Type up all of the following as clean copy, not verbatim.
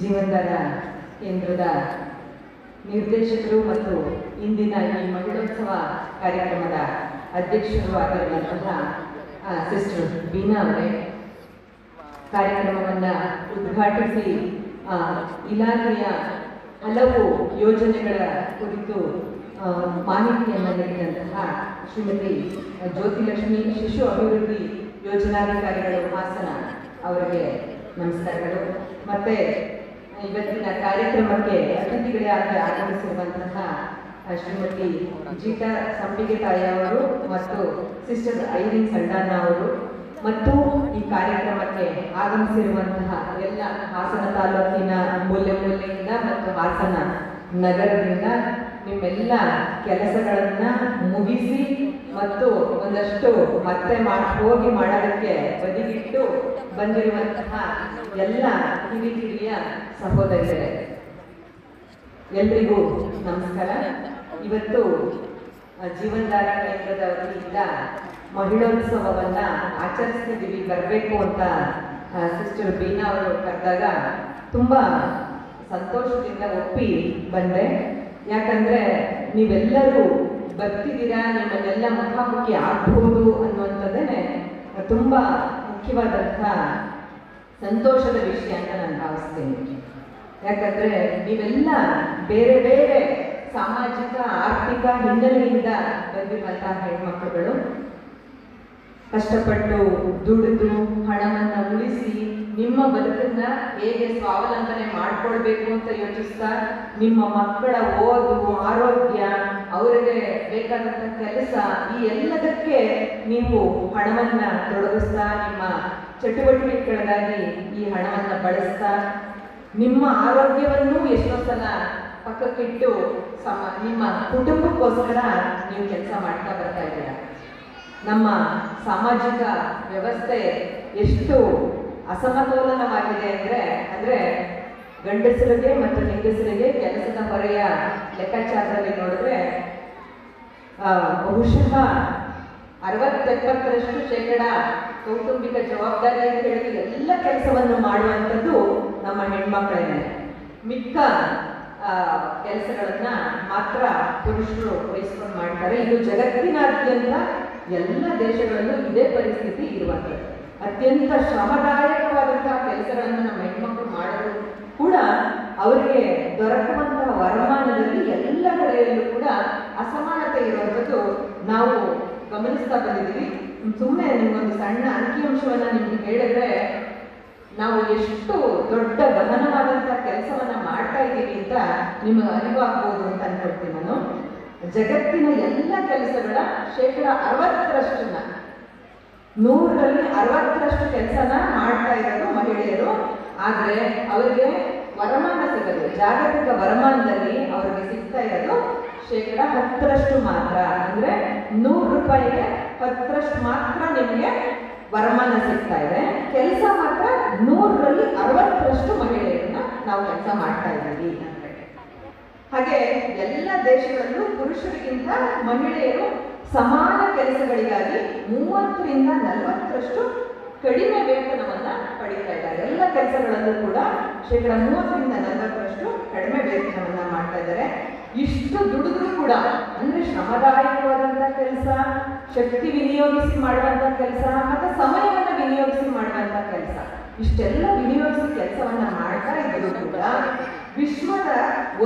ಜೀವನಧಾರ ಕೇಂದ್ರದ ನಿರ್ದೇಶಕರು ಮತ್ತು ಇಂದಿನ ಈ ಮಹಿಳೋತ್ಸವ ಕಾರ್ಯಕ್ರಮದ ಅಧ್ಯಕ್ಷರು ಆಗಿರುವಂತಹ ಸಿಸ್ಟರ್ ಬೀನಾ ಅವರೇ ಕಾರ್ಯಕ್ರಮವನ್ನು ಉದ್ಘಾಟಿಸಿ ಇಲಾಖೆಯ ಹಲವು ಯೋಜನೆಗಳ ಕುರಿತು ಮಾಹಿತಿಯನ್ನು ನೀಡಿದಂತಹ ಶ್ರೀಮತಿ ಜ್ಯೋತಿಲಕ್ಷ್ಮಿ ಶಿಶು ಅಭಿವೃದ್ಧಿ ಯೋಜನಾಧಿಕಾರಿಗಳು ಹಾಸನ ಅವರಿಗೆ ನಮಸ್ಕಾರಗಳು. ಮತ್ತೆ ಇವತ್ತಿನ ಕಾರ್ಯಕ್ರಮಕ್ಕೆ ಅತಿಥಿಗಳಾಗಿ ಆಗಮಿಸಿರುವಂತಹ ಶ್ರೀಮತಿ ಜೀತಾ ಸಂಪಿಗೆ ತಾಯಿ ಅವರು ಮತ್ತು ಸಿಸ್ಟರ್ ಐರಿನ್ ಸಂಡಾನ ಅವರು ಮತ್ತು ಈ ಕಾರ್ಯಕ್ರಮಕ್ಕೆ ಆಗಮಿಸಿರುವಂತಹ ಎಲ್ಲ ಹಾಸನ ತಾಲೂಕಿನ ಮೂಲೆ ಮೂಲೆಯಿಂದ ಮತ್ತು ಹಾಸನ ನಗರದಿಂದ ನಿಮ್ಮೆಲ್ಲ ಕೆಲಸಗಳನ್ನ ಮುಗಿಸಿ ಮತ್ತು ಒಂದಷ್ಟು ಮತ್ತೆ ಹೋಗಿ ಮಾಡೋದಕ್ಕೆ ಬದಿಗಿಟ್ಟು ಬಂದಿರುವಂತಹ ಎಲ್ಲ ಹಿರಿಯ ಸಹೋದರಿಯರೇ, ಎಲ್ರಿಗೂ ನಮಸ್ಕಾರ. ಇವತ್ತು ಜೀವನಧಾರ ಕೇಂದ್ರದ ವತಿಯಿಂದ ಮಹಿಳೋತ್ಸವವನ್ನ ಆಚರಿಸ್ತಿದ್ದೀವಿ, ಬರಬೇಕು ಅಂತ ಸಿಸ್ಟರ್ ಬೀನಾ ಅವರು ಕರೆದಾಗ ತುಂಬಾ ಸಂತೋಷದಿಂದ ಒಪ್ಪಿ ಬಂದೆ. ಯಾಕಂದ್ರೆ ನೀವೆಲ್ಲರೂ ಬರ್ತಿದ್ದೀರಾ, ನಿಮ್ಮನ್ನೆಲ್ಲ ಮುಖಾಮುಖಿ ಆಗ್ಬಹುದು ಅನ್ನುವಂಥದ್ದೇ ತುಂಬಾ ಮುಖ್ಯವಾದಂಥ ಸಂತೋಷದ ವಿಷಯ ಅಂತ ನಾನು ಭಾವಿಸ್ತೇನೆ. ಯಾಕಂದ್ರೆ ನೀವೆಲ್ಲ ಬೇರೆ ಬೇರೆ ಸಾಮಾಜಿಕ ಆರ್ಥಿಕ ಹಿನ್ನೆಲೆಯಿಂದ ಬಂದಿರುವಂತಹ ಹೆಣ್ಮಕ್ಳುಗಳು, ಕಷ್ಟಪಟ್ಟು ದುಡಿದು ಹಣವನ್ನ ಉಳಿಸಿ ನಿಮ್ಮ ಬದುಕನ್ನ ಹೇಗೆ ಸ್ವಾವಲಂಬನೆ ಮಾಡ್ಕೊಳ್ಬೇಕು ಅಂತ ಯೋಚಿಸ್ತಾ ನಿಮ್ಮ ಮಕ್ಕಳ ಓದು, ಆರೋಗ್ಯ, ಅವರಿಗೆ ಬೇಕಾದಂಥ ಕೆಲಸ, ಈ ಎಲ್ಲದಕ್ಕೆ ನೀವು ಹಣವನ್ನ ತೊಡಗಿಸ್ತಾ ನಿಮ್ಮ ಚಟುವಟಿಕೆಗಳಿಗಾಗಿ ಈ ಹಣವನ್ನ ಬಳಸ್ತಾ ನಿಮ್ಮ ಆರೋಗ್ಯವನ್ನು ಎಷ್ಟೋ ಸಲ ಪಕ್ಕಕ್ಕಿಟ್ಟು ನಿಮ್ಮ ಕುಟುಂಬಕ್ಕೋಸ್ಕರ ನೀವು ಕೆಲಸ ಮಾಡ್ತಾ ಬರ್ತಾ ಇದ್ದೀರಾ. ನಮ್ಮ ಸಾಮಾಜಿಕ ವ್ಯವಸ್ಥೆ ಎಷ್ಟು ಅಸಮತೋಲನವಾಗಿದೆ ಅಂದ್ರೆ ಗಂಡಸರಿಗೆ ಮತ್ತು ಹೆಂಗಸರಿಗೆ ಕೆಲಸದ ಹೊರೆಯ ಲೆಕ್ಕಾಚಾರದಲ್ಲಿ ನೋಡಿದ್ರೆ ಬಹುಶಃ 60-70% ಕೌಟುಂಬಿಕ ಜವಾಬ್ದಾರಿ ಅಂತ ಹೇಳಿದ್ರೆ ಎಲ್ಲ ಕೆಲಸವನ್ನು ಮಾಡುವಂಥದ್ದು ನಮ್ಮ ಹೆಣ್ಮಕ್ಳೇನೆ. ಮಿಕ್ಕ ಕೆಲಸಗಳನ್ನ ಮಾತ್ರ ಪುರುಷರು ವಹಿಸ್ಕೊಂಡು ಮಾಡ್ತಾರೆ. ಇದು ಜಗತ್ತಿನಾದ್ಯಂತ ಎಲ್ಲ ದೇಶಗಳಲ್ಲೂ ಇದೇ ಪರಿಸ್ಥಿತಿ ಇರುವಂಥದ್ದು. ಅತ್ಯಂತ ಶ್ರಮದಾಯಕವಾದಂತಹ ಕೆಲಸಗಳನ್ನು ನಮ್ಮ ಹೆಣ್ಮಕ್ಳು ಮಾಡಲು ಕೂಡ ಅವರಿಗೆ ದೊರಕುವಂತಹ ವರಮಾನದಲ್ಲಿ ಎಲ್ಲ ಕಡೆಯಲ್ಲೂ ಕೂಡ ಅಸಮಾನತೆ ಇರುವಂಥದ್ದು ನಾವು ಗಮನಿಸ್ತಾ ಬಂದಿದ್ದೀವಿ. ಸುಮ್ಮನೆ ನಿಮ್ಗೊಂದು ಸಣ್ಣ ಅಂಕಿಅಂಶವನ್ನ ನಿಮ್ಗೆ ಹೇಳಿದ್ರೆ ನಾವು ಎಷ್ಟು ದೊಡ್ಡ ಗಹನವಾದಂತಹ ಕೆಲಸವನ್ನ ಮಾಡ್ತಾ ಇದ್ದೀವಿ ಅಂತ ನಿಮಗೆ ಅರಿವಾಗ್ಬೋದು ಅಂತ ಅನ್ಕೊಳ್ತೀನಿ ನಾನು. ಜಗತ್ತಿನ ಎಲ್ಲ ಕೆಲಸಗಳ 60% 100ರಲ್ಲಿ 60% ಕೆಲಸನ ಮಾಡ್ತಾ ಇರೋದು ಮಹಿಳೆಯರು. ಆದರೆ ಅವರಿಗೆ ವರಮಾನ ಸಿಗೋದು, ಜಾಗತಿಕ ವರಮಾನದಲ್ಲಿ ಅವರಿಗೆ ಸಿಗ್ತಾ ಇರೋದು 10% ಮಾತ್ರ. ಅಂದ್ರೆ 100 ರೂಪಾಯಿಗೆ 10% ಮಾತ್ರ ನಿಮಗೆ ವರಮಾನ ಸಿಗ್ತಾ ಇದೆ. ಕೆಲಸ ಮಾತ್ರ 100ರಲ್ಲಿ 60% ಮಹಿಳೆಯರನ್ನ ನಾವು ಕೆಲಸ ಮಾಡ್ತಾ ಇದ್ದೀವಿ. ಹಾಗೆ ಎಲ್ಲ ದೇಶಗಳಲ್ಲೂ ಪುರುಷರಿಗಿಂತ ಮಹಿಳೆಯರು ಸಮಾನ ಕೆಲಸಗಳಿಗಾಗಿ 30ರಿಂದ 40% ಕಡಿಮೆ ವೇತನವನ್ನ ಪಡೀತಾ ಇದ್ದಾರೆ. ಎಲ್ಲ ಕೆಲಸಗಳಲ್ಲೂ ಕೂಡ 30ರಿಂದ 40% ಕಡಿಮೆ ವೇತನವನ್ನ ಮಾಡ್ತಾ ಇದ್ದಾರೆ. ಇಷ್ಟು ದುಡಿದ್ರೂ ಕೂಡ ಅಂದ್ರೆ ಶ್ರಮದಾಯಕವಾದಂಥ ಕೆಲಸ, ಶಕ್ತಿ ವಿನಿಯೋಗಿಸಿ ಮಾಡುವಂಥ ಕೆಲಸ ಮತ್ತು ಸಮಯವನ್ನು ವಿನಿಯೋಗಿಸಿ ಮಾಡುವಂಥ ಕೆಲಸ, ಇಷ್ಟೆಲ್ಲ ವಿನಿಯೋಗಿಸಿ ಕೆಲಸವನ್ನ ಮಾಡ್ತಾ ಇದ್ದರೂ ಕೂಡ ವಿಶ್ವದ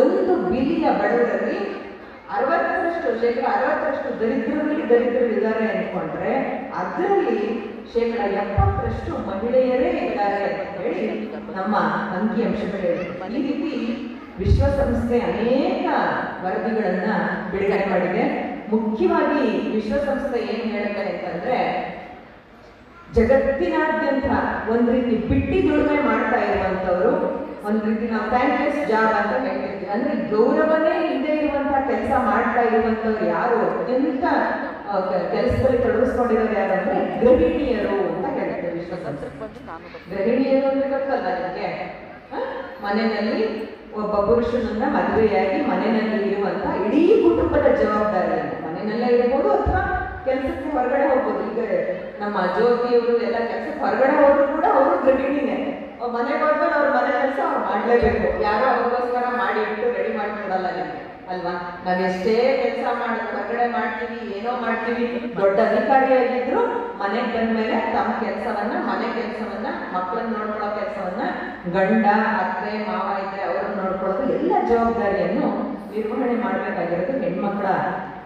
1 ಬಿಲಿಯನ್ ಬಡವರಲ್ಲಿ 60% ದರಿದ್ರರು ಇದ್ದಾರೆ ಅಂದ್ಕೊಂಡ್ರೆ ಅದರಲ್ಲಿ 70% ಮಹಿಳೆಯರೇ ಇದ್ದಾರೆ ಅಂತ ಹೇಳಿ ನಮ್ಮ ಅಂಕಿಅಂಶಗಳು. ಈ ರೀತಿ ವಿಶ್ವಸಂಸ್ಥೆ ಅನೇಕ ವರದಿಗಳನ್ನ ಬಿಡುಗಡೆ ಮಾಡಿದೆ. ಮುಖ್ಯವಾಗಿ ವಿಶ್ವಸಂಸ್ಥೆ ಏನ್ ಹೇಳುತ್ತೆ ಅಂತಂದ್ರೆ ಜಗತ್ತಿನಾದ್ಯಂತ ಒಂದ್ ರೀತಿ ಬಿಟ್ಟಿ ದುಡಿಮೆ ಮಾಡ್ತಾ ಇರುವಂತವ್ರು, ಒಂದ್ ರೀತಿ ನಾವು ಥ್ಯಾಂಕ್ಲೆಸ್ ಜಾಬ್ ಅಂತ ಹೇಳ್ತೀವಿ, ಅಂದ್ರೆ ಗೌರವನೇ ಇಲ್ಲದೆ ಇರುವಂತಹ ಕೆಲಸ ಮಾಡ್ತಾ ಇರುವಂತವ್ರು ಯಾರು, ಅತ್ಯಂತ ಕೆಲಸದಲ್ಲಿ ತೊಡಗಿಸ್ಕೊಂಡಿರೋರು ಯಾರು ಅಂದ್ರೆ ಗೃಹಿಣಿಯರು ಅಂತ ಹೇಳ್ತೇವೆ ವಿಶ್ವಸಂಸ್ಥೆ. ಗೃಹಿಣಿಯರು ಅಂದ್ರೆ ಗೊತ್ತಲ್ಲ ನಿಮಗೆ, ಮನೆಯಲ್ಲಿ ಒಬ್ಬ ಪುರುಷನನ್ನ ಮದುವೆಯಾಗಿ ಮನೆಯಲ್ಲಿ ಇರುವಂತ ಇಡೀ ಕುಟುಂಬದ ಜವಾಬ್ದಾರಿ, ಮನೆಯಲ್ಲೇ ಇರ್ಬೋದು ಅಥವಾ ಕೆಲಸಕ್ಕೆ ಹೊರಗಡೆ ಹೋಗ್ಬೋದು. ಈಗ ನಮ್ಮ ಜ್ಯೋತಿಯವರು ಎಲ್ಲ ಕೆಲಸಕ್ಕೆ ಹೊರಗಡೆ ಹೋದ್ರು ಕೂಡ ಅವರು ಗೃಹಿಣಿನೇ. ಮನೆಗೆ ಹೋದ್ಮೇಲೆ ಅವ್ರ ಮನೆ ಕೆಲಸ ಅವ್ರ ಮಾಡಲೇಬೇಕು. ಯಾರೋ ಅವ್ರಿಗೋಸ್ಕರ ಮಾಡಿ ಇಟ್ಟು ರೆಡಿ ಮಾಡಿಕೊಡಲ್ಲ ನಿಮಗೆ ಅಲ್ವಾ. ನಾವೆಷ್ಟೇ ಕೆಲಸ ಮಾಡೋದು ಹೊರಗಡೆ ಮಾಡ್ತೀವಿ, ಏನೋ ಮಾಡ್ತೀವಿ, ದೊಡ್ಡ ಅಧಿಕಾರಿಯಾಗಿದ್ರು ಮನೆಗೆ ಬಂದ್ಮೇಲೆ ತಮ್ಮ ಕೆಲಸವನ್ನ, ಮನೆ ಕೆಲಸವನ್ನ, ಮಕ್ಕಳನ್ನ ನೋಡ್ಕೊಳ್ಳೋ ಕೆಲಸವನ್ನ, ಗಂಡ ಅತ್ತೆ ಮಾವ ಇದ್ರೆ ಅವ್ರನ್ನ ನೋಡ್ಕೊಳ್ಳೋದು ಎಲ್ಲ ಜವಾಬ್ದಾರಿಯನ್ನು ನಿರ್ವಹಣೆ ಮಾಡಬೇಕಾಗಿರೋದು ಹೆಣ್ಮಕ್ಳ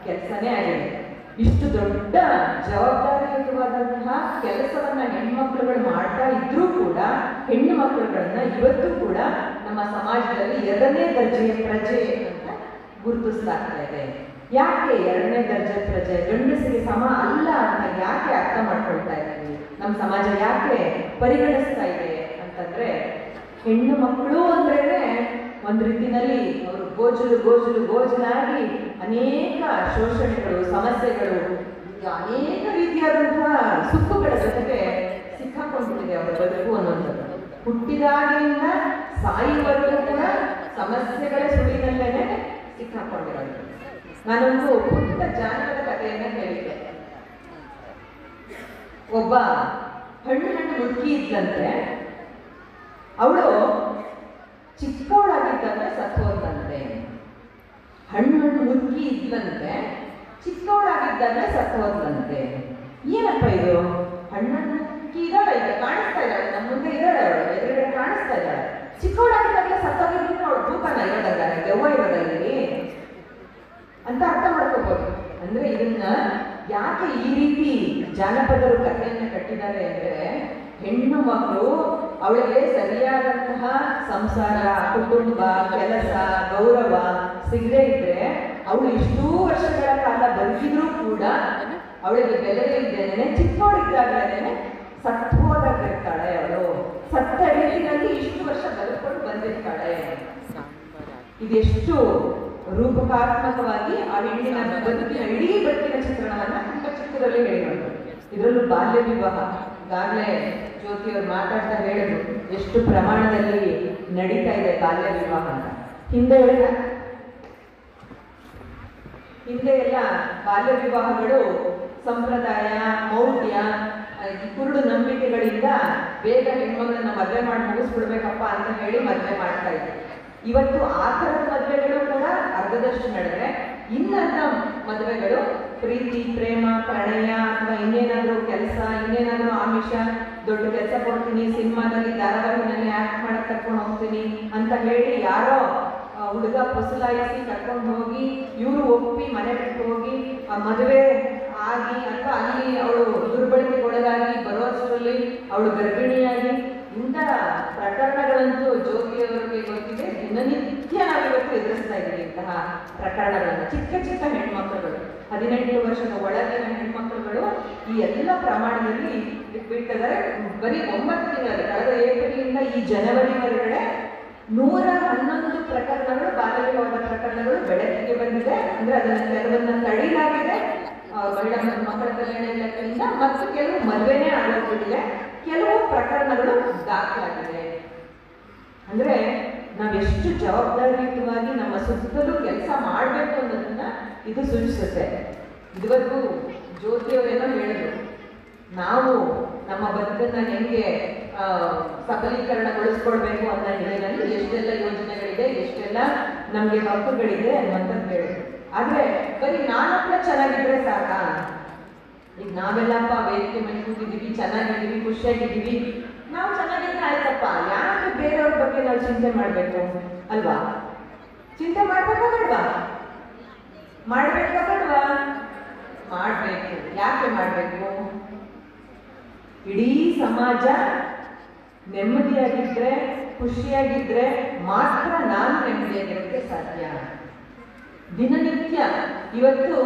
ಕೆಲಸನೇ ಆಗಿದೆ. ಇಷ್ಟು ದೊಡ್ಡ ಜವಾಬ್ದಾರಿಯುತವಾದಂತಹ ಕೆಲಸವನ್ನ ಹೆಣ್ಮಕ್ಳುಗಳು ಮಾಡ್ತಾ ಇದ್ರೂ ಕೂಡ ಹೆಣ್ಣು ಮಕ್ಕಳುಗಳನ್ನ ಇವತ್ತು ಕೂಡ ನಮ್ಮ ಸಮಾಜದಲ್ಲಿ 2ನೇ ದರ್ಜೆಯ ಪ್ರಜೆ ಅಂತ ಗುರುತಿಸಲಾಗ್ತಾ ಇದೆ. ಯಾಕೆ 2ನೇ ದರ್ಜೆ ಪ್ರಜೆ, ಗಂಡಸಿಗೆ ಸಮ ಅಲ್ಲ ಅಂತ ಯಾಕೆ ಅರ್ಥ ಮಾಡ್ಕೊಳ್ತಾ ಇದ್ದೀವಿ? ನಮ್ಮ ಸಮಾಜ ಯಾಕೆ ಪರಿಗಣಿಸ್ತಾ ಇದೆ ಅಂತಂದ್ರೆ, ಹೆಣ್ಣು ಮಕ್ಕಳು ಅಂದ್ರೇನೆ ಒಂದು ರೀತಿನಲ್ಲಿ ಅವರು ಗೋಜಲಾಗಿ ಅನೇಕ ಶೋಷಣೆಗಳು, ಸಮಸ್ಯೆಗಳು, ಅನೇಕ ರೀತಿಯಾದಂತಹ ಸುಕ್ಕುಗಳ ಜೊತೆಗೆ ಸಿಕ್ಕಾಕೊಂಡ್ಬಿಟ್ಟಿದೆ ಅವರ ಬದುಕು ಅನ್ನೋದು. ಹುಟ್ಟಿದಾಗಿನಿಂದ ಸಾಯುವವರೆಗೂ ಕೂಡ ಸಮಸ್ಯೆಗಳ ಸುಳಿನಲ್ಲೇನೆ ಸಿಕ್ಕಾಕೊಂಡಿರೋದು. ನಾನೊಂದು ಪುಟ್ಟ ಜಾನಪದ ಕಥೆಯನ್ನ ಹೇಳಿದ್ದೆ. ಒಬ್ಬ ಹಣ್ಣು ಹುಡುಕಿ ಇದ್ದಂತೆ, ಅವಳು ಚಿಕ್ಕವಳಾಗಿದ್ದಂತೆ ಸತ್ತೋದಂತೆ. ಹಣ್ಣು ಹುಡುಕಿ ಇದ್ದಂತೆ, ಚಿಕ್ಕವಳಾಗಿದ್ದಂತೆ ಸತ್ತೋದಂತೆ. ಏನಪ್ಪ ಇದು? ಹಣ್ಣು ಹುಡುಕಿ ಇದ್ದಾಳೆ, ಈಗ ಕಾಣಿಸ್ತಾ ಇದ್ದಾಳೆ, ನಮ್ಮ ಮುಂದೆ ಇದ್ದಾಳೆ, ಅವಳು ಎದುರುಗಡೆ ಕಾಣಿಸ್ತಾ ಇದ್ದಾಳೆ. ಚಿಕ್ಕವಳಾಗಿದ್ದಾಗಲೇ ಸತ್ತೋಗಿದ್ರೆ ಅವಳು ಭೂಪನ ಇರೋದಾರೆ, ದೆವ್ವ ಇರೋದಲ್ಲಿ ಅಂತ ಅರ್ಥ ಮಾಡ್ಕೋಬಹುದು. ಅಂದ್ರೆ ಇದನ್ನ ಯಾಕೆ ಈ ರೀತಿ ಜಾನಪದರು ಕಥೆಯನ್ನ ಕಟ್ಟಿದ್ದಾರೆ ಅಂದ್ರೆ, ಹೆಣ್ಣು ಮಕ್ಕಳು ಅವಳಿಗೆ ಸರಿಯಾದಂತಹ ಸಂಸಾರ, ಕುಟುಂಬ, ಕೆಲಸ, ಗೌರವ ಸಿಗದೆ ಇದ್ರೆ ಅವಳು ಇಷ್ಟೂ ವರ್ಷಗಳ ಕಾಲ ಬದುಕಿದ್ರೂ ಕೂಡ ಅವಳಿಗೆ ಬೆಲೆ ಇದ್ದೇನೆ, ಚಿಕ್ಕವಳಿದ್ದಾಗಲೇ ಸತ್ತು ಹೋದಾಗಿರ್ತಾಳೆ. ಅವಳು ಸತ್ತ ರೀತಿಯಲ್ಲಿ ಇಷ್ಟು ವರ್ಷ ಬದುಕೊಂಡು ಬಂದಿರ್ತಾಳೆ. ಇದೆಷ್ಟು ರೂಪಕಾತ್ಮಕವಾಗಿ ಆ ಹೆಣ್ಣಿನ ಬದುಕಿನ ಇಡೀ ಬದುಕಿನ ಚಿತ್ರಣವನ್ನ ತುಂಬ ಚಿಕ್ಕದಲ್ಲಿ ಹೇಳಿರೋದು. ಇದರಲ್ಲೂ ಬಾಲ್ಯ ವಿವಾಹ ಈಗಾಗಲೇ ಜ್ಯೋತಿಯವರು ಮಾತಾಡ್ತಾ ಹೇಳಿದ್ರು ಎಷ್ಟು ಪ್ರಮಾಣದಲ್ಲಿ ನಡೀತಾ ಇದೆ ಬಾಲ್ಯ ವಿವಾಹ ಅಂತ. ಹಿಂದೆ ಎಲ್ಲ ಬಾಲ್ಯ ವಿವಾಹಗಳು ಸಂಪ್ರದಾಯ, ಮೌಢ್ಯ, ಕುರುಡು ನಂಬಿಕೆಗಳಿಂದ ಬೇಗ ಹೆಣ್ಮಗಳನ್ನ ಮದುವೆ ಮಾಡಿ ಮುಗಿಸ್ಬಿಡ್ಬೇಕಪ್ಪ ಅಂತ ಹೇಳಿ ಮದುವೆ ಮಾಡ್ತಾ ಇದ್ರು. ಇವತ್ತು ಆ ಥರದ ಮದುವೆಗಳು ಕೂಡ ಅರ್ಧದಷ್ಟು ನಡೆದ್ರೆ, ಇನ್ನರ್ಧ ಮದುವೆಗಳು ಪ್ರೀತಿ, ಪ್ರೇಮ, ಪ್ರಣಯ ಅಥವಾ ಇನ್ನೇನಾದ್ರೂ ಕೆಲಸ, ಇನ್ನೇನಾದ್ರೂ ಆಮಿಷ, ದೊಡ್ಡ ಕೆಲಸ ಕೊಡ್ತೀನಿ, ಸಿನಿಮಾದಲ್ಲಿ ಧಾರಾವಾಹಿನಲ್ಲಿ ಆಕ್ಟ್ ಮಾಡಕ್ ಕರ್ಕೊಂಡು ಹೋಗ್ತೀನಿ ಅಂತ ಹೇಳಿ ಯಾರೋ ಹುಡುಗ ಫಸಲಾಯಿಸಿ ಕರ್ಕೊಂಡು ಹೋಗಿ ಇವರು ಒಪ್ಪಿ ಮನೆ ಬಿಟ್ಟು ಹೋಗಿ ಆ ಮದುವೆ ಆಗಿ ಅಥವಾ ಅಲ್ಲಿ ಅವಳು ದುರ್ಬಳಕೆಗೊಳಗಾಗಿ ಬರೋಷ್ಟರಲ್ಲಿ ಅವಳು ಗರ್ಭಿಣಿಯಾಗಿ, ಇಂಥ ಪ್ರಕರಣಗಳಂತೂ ಜ್ಯೋತಿಯವರಿಗೆ ಗೊತ್ತಿದೆ. ದಿನನಿತ್ಯ ನಾವಿವತ್ತು ಎದುರಿಸ್ತಾ ಇದ್ದೀವಿ ಇಂತಹ ಪ್ರಕರಣಗಳನ್ನು. ಚಿಕ್ಕ ಚಿಕ್ಕ ಹೆಣ್ಮಕ್ಳುಗಳು, 18 ವರ್ಷದ ಒಳಗಿನ ಹೆಣ್ಮಕ್ಳುಗಳು ಈ ಎಲ್ಲ ಪ್ರಮಾಣದಲ್ಲಿ ಬಿಟ್ಟಿದ್ದಾರೆ. ಬರೀ 9 ತಿಂಗಳಲ್ಲಿ, ಕಳೆದ ಏಪ್ರಿಲಿಂದ ಈ ಜನವರಿವರೆಗೆ 111 ಪ್ರಕರಣಗಳು, ಬಾಲ್ಯ ವಿವಾಹದ ಪ್ರಕರಣಗಳು ಬೆಳಕಿಗೆ ಬಂದಿದೆ. ಅಂದ್ರೆ ಅದನ್ನ ಕೆಲವನ್ನ ತಡೆಯಲಾಗಿದೆ ಮಹಿಳಾ ಮಕ್ಕಳ ಕಲ್ಯಾಣ ಇಲಾಖೆಯಿಂದ, ಮತ್ತು ಕೆಲವು ಮದುವೆನೇ ಆಗೋಗ್ಬಿಟ್ಟಿದೆ, ಕೆಲವು ಪ್ರಕರಣಗಳು ದಾಖಲಾಗಿದೆ. ಅಂದ್ರೆ ನಾವೆಷ್ಟು ಜವಾಬ್ದಾರಿಯುತವಾಗಿ ನಮ್ಮ ಸುತ್ತಲೂ ಕೆಲಸ ಮಾಡಬೇಕು ಅನ್ನೋದನ್ನ ಇದು ಸೂಚಿಸುತ್ತೆ. ಇದುವರೆಗೂ ಜ್ಯೋತಿಯವರೇನೋ ಹೇಳಿದ್ರು, ನಾವು ನಮ್ಮ ಬದುಕನ್ನ ಹೆಂಗೆ ಸಬಲೀಕರಣಗೊಳಿಸ್ಕೊಳ್ಬೇಕು ಅನ್ನೋ ನಿಟ್ಟಿನಲ್ಲಿ ಎಷ್ಟೆಲ್ಲ ಯೋಜನೆಗಳಿದೆ, ಎಷ್ಟೆಲ್ಲ ನಮಗೆ ಹಕ್ಕುಗಳಿದೆ ಅನ್ನುವಂಥದ್ದು ಹೇಳಿದ್ರು. ಆದ್ರೆ ಬರೀ ನಾನೊಬ್ಬ ಚೆನ್ನಾಗಿದ್ರೆ ಸಾಕಾ? ಈಗ ನಾವೆಲ್ಲಪ್ಪ ವೇದಿಕೆ ಮೇಲೆ ಕೂತಿದ್ದೀವಿ, ಚೆನ್ನಾಗಿದ್ದೀವಿ, ಖುಷಿಯಾಗಿದ್ದೀವಿ, ನಾವು ಚೆನ್ನಾಗಿದ್ರೆ ಆಯ್ತಪ್ಪ, ಯಾಕೆ ಬೇರೆಯವ್ರ ಬಗ್ಗೆ ನಾವು ಚಿಂತೆ ಮಾಡಬೇಕು ಅಲ್ವಾ? ಚಿಂತೆ ಮಾಡ್ಬೇಕಾ ಬೇಡವಾ? ಮಾಡ್ಬೇಕಾ ಬೇಡವಾ? ಮಾಡ್ಬೇಕು. ಯಾಕೆ ಮಾಡ್ಬೇಕು? ಇಡೀ ಸಮಾಜ ನೆಮ್ಮದಿಯಾಗಿದ್ರೆ, ಖುಷಿಯಾಗಿದ್ರೆ ಮಾತ್ರ ನಾನು ನೆಮ್ಮದಿಯಾಗಿರೋಕ್ಕೆ ಸಾಧ್ಯ. ದಿನನಿತ್ಯ ಇವತ್ತು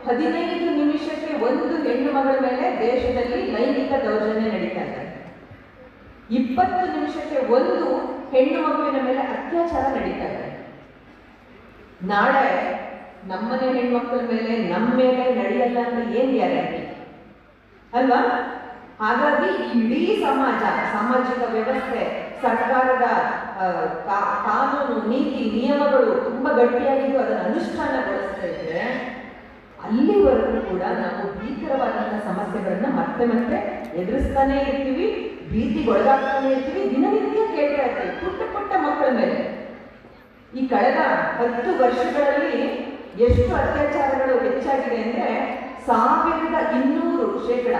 15 ನಿಮಿಷಕ್ಕೆ ಒಂದು ಹೆಣ್ಣು ಮಗಳ ಮೇಲೆ ದೇಶದಲ್ಲಿ ಲೈಂಗಿಕ ದೌರ್ಜನ್ಯ ನಡೀತಾ ಇದೆ. 20 ನಿಮಿಷಕ್ಕೆ ಒಂದು ಹೆಣ್ಣು ಮಗುವಿನ ಮೇಲೆ ಅತ್ಯಾಚಾರ ನಡೀತಾ ಇದೆ. ನಾಳೆ ನಮ್ಮನೆ ಹೆಣ್ಮಕ್ಳ ಮೇಲೆ, ನಮ್ಮ ಮೇಲೆ ನಡೆಯಲ್ಲ ಅಂತ ಏನ್ ಗ್ಯಾರಂಟಿ ಅಲ್ವಾ? ಹಾಗಾಗಿ ಇಡೀ ಸಮಾಜ, ಸಾಮಾಜಿಕ ವ್ಯವಸ್ಥೆ, ಸರ್ಕಾರದ ಕಾನೂನು, ನೀತಿ, ನಿಯಮಗಳು ತುಂಬಾ ಗಟ್ಟಿಯಾಗಿದ್ದು ಅದನ್ನು ಅನುಷ್ಠಾನಗೊಳಿಸ್ತಾ ಇದ್ರೆ ಅಲ್ಲಿವರೆಗೂ ಕೂಡ ನಾವು ಭೀಕರವಾದಂತಹ ಸಮಸ್ಯೆಗಳನ್ನ ಮತ್ತೆ ಮತ್ತೆ ಎದುರಿಸ್ತಾನೆ ಇರ್ತೀವಿ, ಭೀತಿಗೊಳಗಾಗ್ತಾನೆ ಇರ್ತೀವಿ. ದಿನನಿತ್ಯ ಕೇಳ್ತಾ ಇರ್ತೀವಿ, ಪುಟ್ಟ ಪುಟ್ಟ ಮಕ್ಕಳ ಮೇಲೆ. ಈ ಕಳೆದ 10 ವರ್ಷಗಳಲ್ಲಿ ಎಷ್ಟು ಅತ್ಯಾಚಾರಗಳು ಹೆಚ್ಚಾಗಿದೆ ಅಂದರೆ 1200 ಶೇಕಡ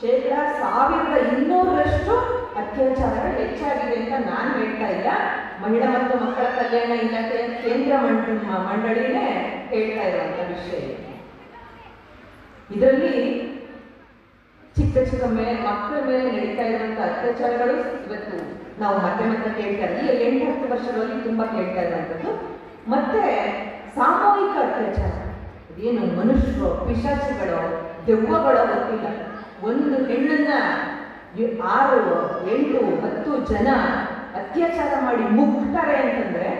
1200ರಷ್ಟು ಅತ್ಯಾಚಾರಗಳು ಹೆಚ್ಚಾಗಿದೆ ಅಂತ ನಾನು ಹೇಳ್ತಾ ಇಲ್ಲ, ಮಹಿಳಾ ಮತ್ತು ಮಕ್ಕಳ ಕಲ್ಯಾಣ ಇಲಾಖೆ ಕೇಂದ್ರ ಮಂಡಳಿನೇ ಹೇಳ್ತಾ ಇರುವಂತ ವಿಷಯ. ಇದರಲ್ಲಿ ಚಿಕ್ಕ ಮಕ್ಕಳ ಮೇಲೆ ನಡೀತಾ ಇರುವಂತ ಅತ್ಯಾಚಾರಗಳು ಇವತ್ತು ನಾವು ಮತ್ತೆ ಕೇಳ್ತಾ ಇದ್ದೀವಿ. 8-10 ವರ್ಷಗಳಲ್ಲಿ ತುಂಬಾ ಕೇಳ್ತಾ ಇರುವಂಥದ್ದು. ಮತ್ತೆ ಸಾಮೂಹಿಕ ಅತ್ಯಾಚಾರ, ಏನು ಮನುಷ್ಯರು ಪಿಶಾಚಿಗಳು ದೆವ್ವಗಳು ಗೊತ್ತಿಲ್ಲ, ಒಂದು ಹೆಣ್ಣನ್ನ 6, 8, 10 ಜನ ಅತ್ಯಾಚಾರ ಮಾಡಿ ಮುಗ್ತಾರೆ ಅಂತಂದ್ರೆ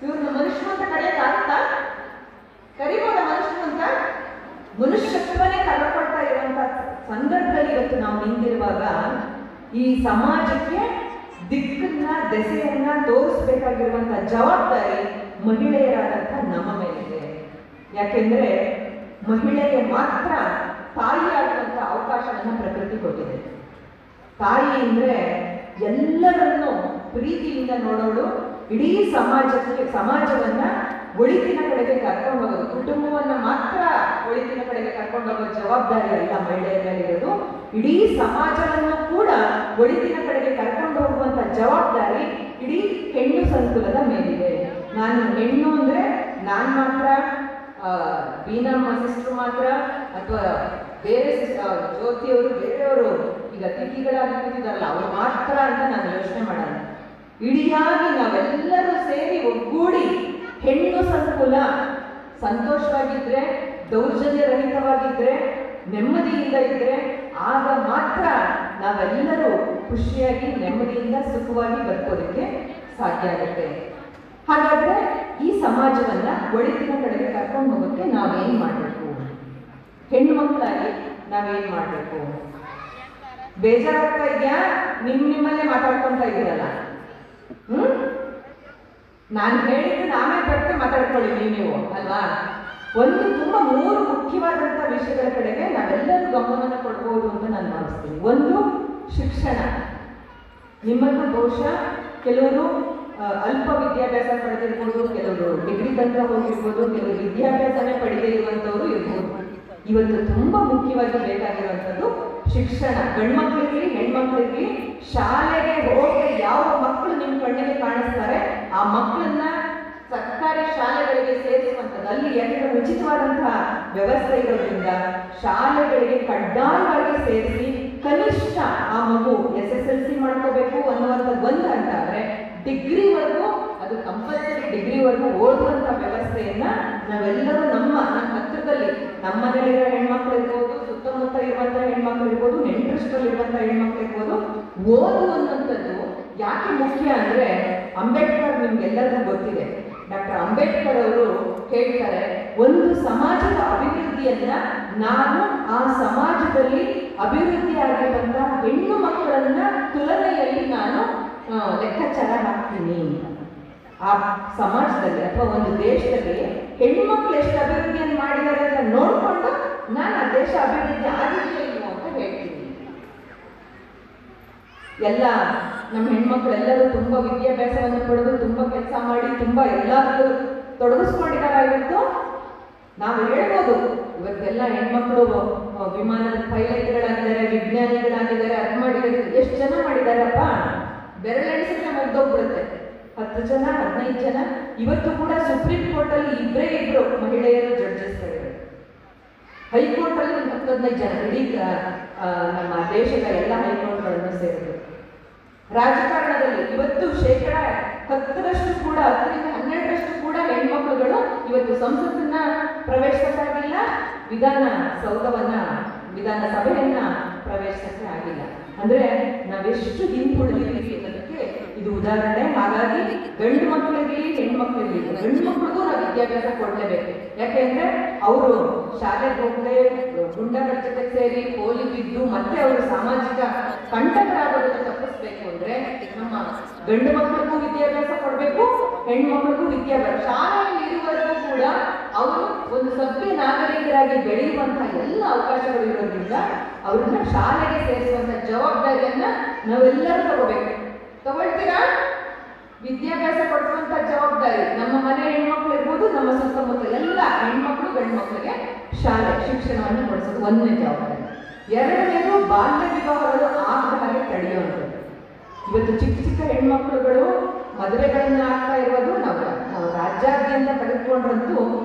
ಇವ್ರನ್ನ ಮನುಷ್ಯರು ಅಂತ ಕರೆಯಕ್ಕಾಗುತ್ತಾ? ಕರಿಬೋದ ಮನುಷ್ಯರು ಅಂತ? ಮನುಷ್ಯತ್ವನೇ ಕಳ್ಕೊಳ್ತಾ ಇರುವಂತ ಸಂದರ್ಭದಲ್ಲಿ ಇವತ್ತು ನಾವು ನಿಂತಿರುವಾಗ ಈ ಸಮಾಜಕ್ಕೆ ದಿಕ್ಕನ್ನ ದೆಸೆಯನ್ನ ತೋರಿಸ್ಬೇಕಾಗಿರುವಂತ ಜವಾಬ್ದಾರಿ ಮಹಿಳೆಯರಾದಂಥ ನಮ್ಮ ಮೇಲಿದೆ. ಯಾಕೆಂದ್ರೆ ಮಹಿಳೆಗೆ ಮಾತ್ರ ತಾಯಿಯಾಗುವಂತ ಅವಕಾಶವನ್ನ ಪ್ರಕೃತಿ ಕೊಟ್ಟಿದೆ. ತಾಯಿ ಅಂದ್ರೆ ಎಲ್ಲರನ್ನೂ ಪ್ರೀತಿಯಿಂದ ನೋಡೋಳು, ಇಡೀ ಸಮಾಜವನ್ನ ಒಳಿತಿನ ಕಡೆಗೆ ಕರ್ಕೊಂಡು ಹೋಗೋದು, ಕುಟುಂಬವನ್ನ ಮಾತ್ರ ಒಳಿತಿನ ಕಡೆಗೆ ಕರ್ಕೊಂಡು ಹೋಗೋ ಜವಾಬ್ದಾರಿ ಅಲ್ಲ ಮಹಿಳೆಯ ಮೇಲೆ ಇರೋದು, ಇಡೀ ಸಮಾಜವನ್ನು ಕೂಡ ಒಳಿತಿನ ಕಡೆಗೆ ಕರ್ಕೊಂಡು ಹೋಗುವಂತ ಜವಾಬ್ದಾರಿ ಇಡೀ ಹೆಣ್ಣು ಸಂಕುಲದ ಮೇಲಿದೆ. ನಾನು ಹೆಣ್ಣು ಅಂದ್ರೆ ನಾನು ಮಾತ್ರ, ಬೀನಮ್ಮ ಸಿಸ್ಟರ್ ಮಾತ್ರ, ಅಥವಾ ಬೇರೆ ಜ್ಯೋತಿಯವರು ಬೇರೆಯವರು ಈಗ ತಿಥಿಗಳಾಗಿ ಕೂತಿದಾರಲ್ಲ ಅವ್ರು ಮಾತ್ರ ಅಂತ ನಾನು ಯೋಚನೆ ಮಾಡಲ್ಲ. ಇಡಿಯಾಗಿ ನಾವೆಲ್ಲರೂ ಸೇರಿ ಒಗ್ಗೂಡಿ ಹೆಣ್ಣು ಸಂಕುಲ ಸಂತೋಷವಾಗಿದ್ರೆ, ದೌರ್ಜನ್ಯ ರಹಿತವಾಗಿದ್ರೆ, ನೆಮ್ಮದಿಯಿಂದ ಇದ್ರೆ ಆಗ ಮಾತ್ರ ನಾವೆಲ್ಲರೂ ಖುಷಿಯಾಗಿ ನೆಮ್ಮದಿಯಿಂದ ಸುಖವಾಗಿ ಬದುಕೋದಕ್ಕೆ ಸಾಧ್ಯ ಆಗುತ್ತೆ. ಹಾಗಾದ್ರೆ ಈ ಸಮಾಜವನ್ನ ಒಳಿತಿನ ಕಡೆಗೆ ಕರ್ಕೊಂಡು ಹೋಗೋಕ್ಕೆ ನಾವೇನ್ ಮಾಡಬೇಕು? ಹೆಣ್ಣು ಮಕ್ಕಳಾಗಿ ನಾವೇನ್ ಮಾಡಬೇಕು? ಬೇಜಾರಾಗ್ತಾ ಇದೆಯಾ? ನಿಮ್ಮಲ್ಲೇ ಮಾತಾಡ್ಕೊಂತ ಇದ್ದೀರಲ್ಲ. ನಾನು ಹೇಳಿದ್ದು ನಾವೇ ಬರ್ತೆ ಮಾತಾಡ್ಕೊಳ್ಳಿ ನೀವು ಅಲ್ವಾ? ಒಂದು ತುಂಬಾ 3 ಮುಖ್ಯವಾದಂತಹ ವಿಷಯಗಳ ಕಡೆಗೆ ನಾವೆಲ್ಲರೂ ಗಮನವನ್ನು ಕೊಡ್ಬೋದು ಅಂತ ನಾನು ಭಾವಿಸ್ತೀನಿ. ಒಂದು, ಶಿಕ್ಷಣ. ನಿಮ್ಮನ್ನು ಬಹುಶಃ ಕೆಲವರು ಅಲ್ಪ ವಿದ್ಯಾಭ್ಯಾಸ ಪಡೆದಿರ್ಬೋದು, ಕೆಲವರು ಡಿಗ್ರಿ ತನಕ ಹೋಗಿರ್ಬೋದು, ಕೆಲವರು ವಿದ್ಯಾಭ್ಯಾಸನೇ ಪಡೆದೇ ಇರುವಂಥವ್ರು ಇರ್ಬೋದು. ಇವತ್ತು ತುಂಬಾ ಮುಖ್ಯವಾಗಿ ಬೇಕಾಗಿರುವಂಥದ್ದು ಶಿಕ್ಷಣ. ಗಂಡ್ಮಕ್ಳಿರ್ಲಿ ಹೆಣ್ಮಕ್ಳಿರ್ಲಿ ಶಾಲೆಗೆ ಹೋಗಿ ಯಾವ ಮಕ್ಕಳು ನಿಮ್ಮ ಕಣ್ಣಿಗೆ ಕಾಣಿಸ್ತಾರೆ ಆ ಮಕ್ಕಳನ್ನ ಸರ್ಕಾರಿ ಶಾಲೆಗಳಿಗೆ ಸೇರಿಸುವಂಥದ್ದು. ಅಲ್ಲಿ ಯಾಕಂದ್ರೆ ಉಚಿತವಾದಂತಹ ವ್ಯವಸ್ಥೆ ಇರೋದ್ರಿಂದ ಶಾಲೆಗಳಿಗೆ ಕಡ್ಡಾಯವಾಗಿ ಸೇರಿಸಿ ಕನಿಷ್ಠ ಆ ಮಗು SSLC ಮಾಡ್ಕೋಬೇಕು ಅನ್ನುವಂಥದ್ದು ಒಂದು ಅಂತ ಆದ್ರೆ ಡಿಗ್ರಿವರೆಗೂ, ಅದು ಕಂಪಲ್ಸರಿ ಡಿಗ್ರಿವರೆಗೂ ಓದುವಂಥ ವ್ಯವಸ್ಥೆಯನ್ನ ನಾವೆಲ್ಲರೂ ನಮ್ಮ ಹತ್ತಿರದಲ್ಲಿ ನಮ್ಮ ಮನೆಯಲ್ಲಿರೋ ಹೆಣ್ಮಕ್ಳು ಇರ್ಬೋದು, ಸುತ್ತಮುತ್ತ ಇರುವಂಥ ಹೆಣ್ಮಕ್ಳು ಇರ್ಬೋದು, ನೆಂಟರಿಷ್ಟರಲ್ಲಿ ಇರುವಂಥ ಹೆಣ್ಮಕ್ಳು ಇರ್ಬೋದು, ಓದುವಂಥದ್ದು ಯಾಕೆ ಮುಖ್ಯ ಅಂದ್ರೆ ಅಂಬೇಡ್ಕರ್ ನಿಮ್ಗೆಲ್ಲರಿಗೂ ಗೊತ್ತಿದೆ. ಡಾಕ್ಟರ್ ಅಂಬೇಡ್ಕರ್ ಅವರು ಹೇಳ್ತಾರೆ, ಒಂದು ಸಮಾಜದ ಅಭಿವೃದ್ಧಿಯನ್ನ ನಾನು ಆ ಸಮಾಜದಲ್ಲಿ ಅಭಿವೃದ್ಧಿ ಆಗಿರುವಂತ ಹೆಣ್ಣು ಮಕ್ಕಳನ್ನ ತುಲನೆಯಲ್ಲಿ ನಾನು ಲೆಕ್ಕಾಚಾರ ಹಾಕ್ತೀನಿ. ಆ ಸಮಾಜದಲ್ಲಿ ಅಥವಾ ಒಂದು ದೇಶದಲ್ಲಿ ಹೆಣ್ಣು ಮಕ್ಕಳು ಎಷ್ಟು ಅಭಿವೃದ್ಧಿಯನ್ನು ಮಾಡಿದ್ದಾರೆ ಅಂತ ನೋಡ್ಕೊಂಡು ನಾನು ಆ ದೇಶ ಅಭಿವೃದ್ಧಿ ಆಗಿದೆಯೋ ಇಲ್ವೋ ಅಂತ ಹೇಳ್ತೀನಿ. ಎಲ್ಲ ನಮ್ಮ ಹೆಣ್ಮಕ್ಳು ಎಲ್ಲರೂ ತುಂಬಾ ವಿದ್ಯಾಭ್ಯಾಸವನ್ನು ಪಡೆದು ತುಂಬಾ ಕೆಲಸ ಮಾಡಿ ತುಂಬಾ ಎಲ್ಲರೂ ತೊಡಗಿಸ್ಕೊಂಡಿದ್ದಾರೆ. ಇವತ್ತು ನಾವು ಹೇಳ್ಬೋದು ಇವತ್ತೆಲ್ಲ ಹೆಣ್ಮಕ್ಳು ವಿಮಾನದ ಪೈಲಟ್ಗಳಾಗಿದ್ದಾರೆ, ವಿಜ್ಞಾನಿಗಳಾಗಿದ್ದಾರೆ, ಅದು ಮಾಡಿದ್ದಾರೆ. ಎಷ್ಟು ಜನ ಮಾಡಿದಾರಪ್ಪ? ಬೆರಳೆಣಿಸಿದ್ರೆ ಮುಗ್ದೋಗ್ಬಿಡುತ್ತೆ. 10 ಜನ 15 ಜನ. ಇವತ್ತು ಕೂಡ ಸುಪ್ರೀಂ ಕೋರ್ಟ್ ಅಲ್ಲಿ ಇಬ್ರು ಮಹಿಳೆಯರು ಜಡ್ಜಸ್ಗಳಿದ್ದಾರೆ. ಹೈಕೋರ್ಟ್ ಅಲ್ಲಿ 10-15 ಜನ. ಇಡೀ ನಮ್ಮ ದೇಶದ ಎಲ್ಲ ಹೈಕೋರ್ಟ್ಗಳನ್ನು ಸೇರಿದ್ರು. ರಾಜಕಾರಣದಲ್ಲಿ ಇವತ್ತು 10% ಕೂಡ 10-12% ಕೂಡ ಹೆಣ್ಮಕ್ಳುಗಳು ಇವತ್ತು ಸಂಸತ್ತನ್ನ ಪ್ರವೇಶಿಸಕ್ಕಾಗಿಲ್ಲ, ವಿಧಾನಸಭೆಯನ್ನ ಪ್ರವೇಶಿಸಕ್ಕೆ ಆಗಿಲ್ಲ. ಅಂದ್ರೆ ನಾವೆಷ್ಟು ಹಿಂದುಳಿದಿದ್ದೀವಿ ಅನ್ನೋದಕ್ಕೆ ಇದು ಉದಾಹರಣೆ. ಹಾಗಾಗಿ ಗಂಡು ಮಕ್ಕಳಿಗೆ ಹೆಣ್ಮಕ್ಳಿಗೆ, ಗಂಡು ಮಕ್ಕಳಿಗೂ ನಾವು ವಿದ್ಯಾಭ್ಯಾಸ ಕೊಡ್ಲೇಬೇಕು. ಯಾಕೆಂದ್ರೆ ಅವರು ಶಾಲೆಗೆ ಹೋಗದೆ ಗುಂಡಗಳ ಜೊತೆ ಸೇರಿ ಪೋಲಿ ಬಿದ್ದು ಮತ್ತೆ ಅವರು ಸಾಮಾಜಿಕ ಕಂಟಕರಾಗೋದನ್ನು ತಪ್ಪಿಸ್ಬೇಕು ಅಂದ್ರೆ ನಮ್ಮ ಗಂಡು ಮಕ್ಕಳಿಗೂ ವಿದ್ಯಾಭ್ಯಾಸ ಕೊಡ್ಬೇಕು, ಹೆಣ್ಮಕ್ಳಿಗೂ ವಿದ್ಯಾಭ್ಯಾಸ. ಶಾಲೆಯಲ್ಲಿ ಇರುವವರೆಗೂ ಕೂಡ ಅವರು ಒಂದು ಸಭ್ಯ ನಾಗರಿಕರಾಗಿ ಬೆಳೆಯುವಂತಹ ಎಲ್ಲ ಅವಕಾಶಗಳು ಇರೋದ್ರಿಂದ ಅವ್ರನ್ನ ಶಾಲೆಗೆ ಸೇರಿಸುವಂತ ಜವಾಬ್ದಾರಿಯನ್ನ ನಾವೆಲ್ಲರೂ ತಗೋಬೇಕು. ತಗೊಳ್ತೀರಾ? ವಿದ್ಯಾಭ್ಯಾಸ ಕೊಡಿಸುವಂತ ಜವಾಬ್ದಾರಿ ನಮ್ಮ ಮನೆ ಹೆಣ್ಮಕ್ಳು ಇರ್ಬೋದು, ನಮ್ಮ ಸುತ್ತಮುತ್ತ ಎಲ್ಲ ಹೆಣ್ಮಕ್ಳು ಗಂಡು ಮಕ್ಕಳಿಗೆ ಶಾಲೆ ಶಿಕ್ಷಣವನ್ನು ಕೊಡಿಸೋದು ಒಂದನೇ ಜವಾಬ್ದಾರಿ. ಎರಡನೇದು ಬಾಲ್ಯ ವಿವಾಹಗಳು ಆಗದ ಹಾಗೆ ತಡೆಯುವಂಥದ್ದು. ಇವತ್ತು ಚಿಕ್ಕ ಚಿಕ್ಕ ಹೆಣ್ಮಕ್ಳುಗಳು ಮದುವೆಗಳನ್ನ ಆಗ್ತಾ ಇರೋದು ನಾವು ರಾಜ್ಯಾದ್ಯಂತ ತೆಗೆದುಕೊಂಡ್ರಂತೂ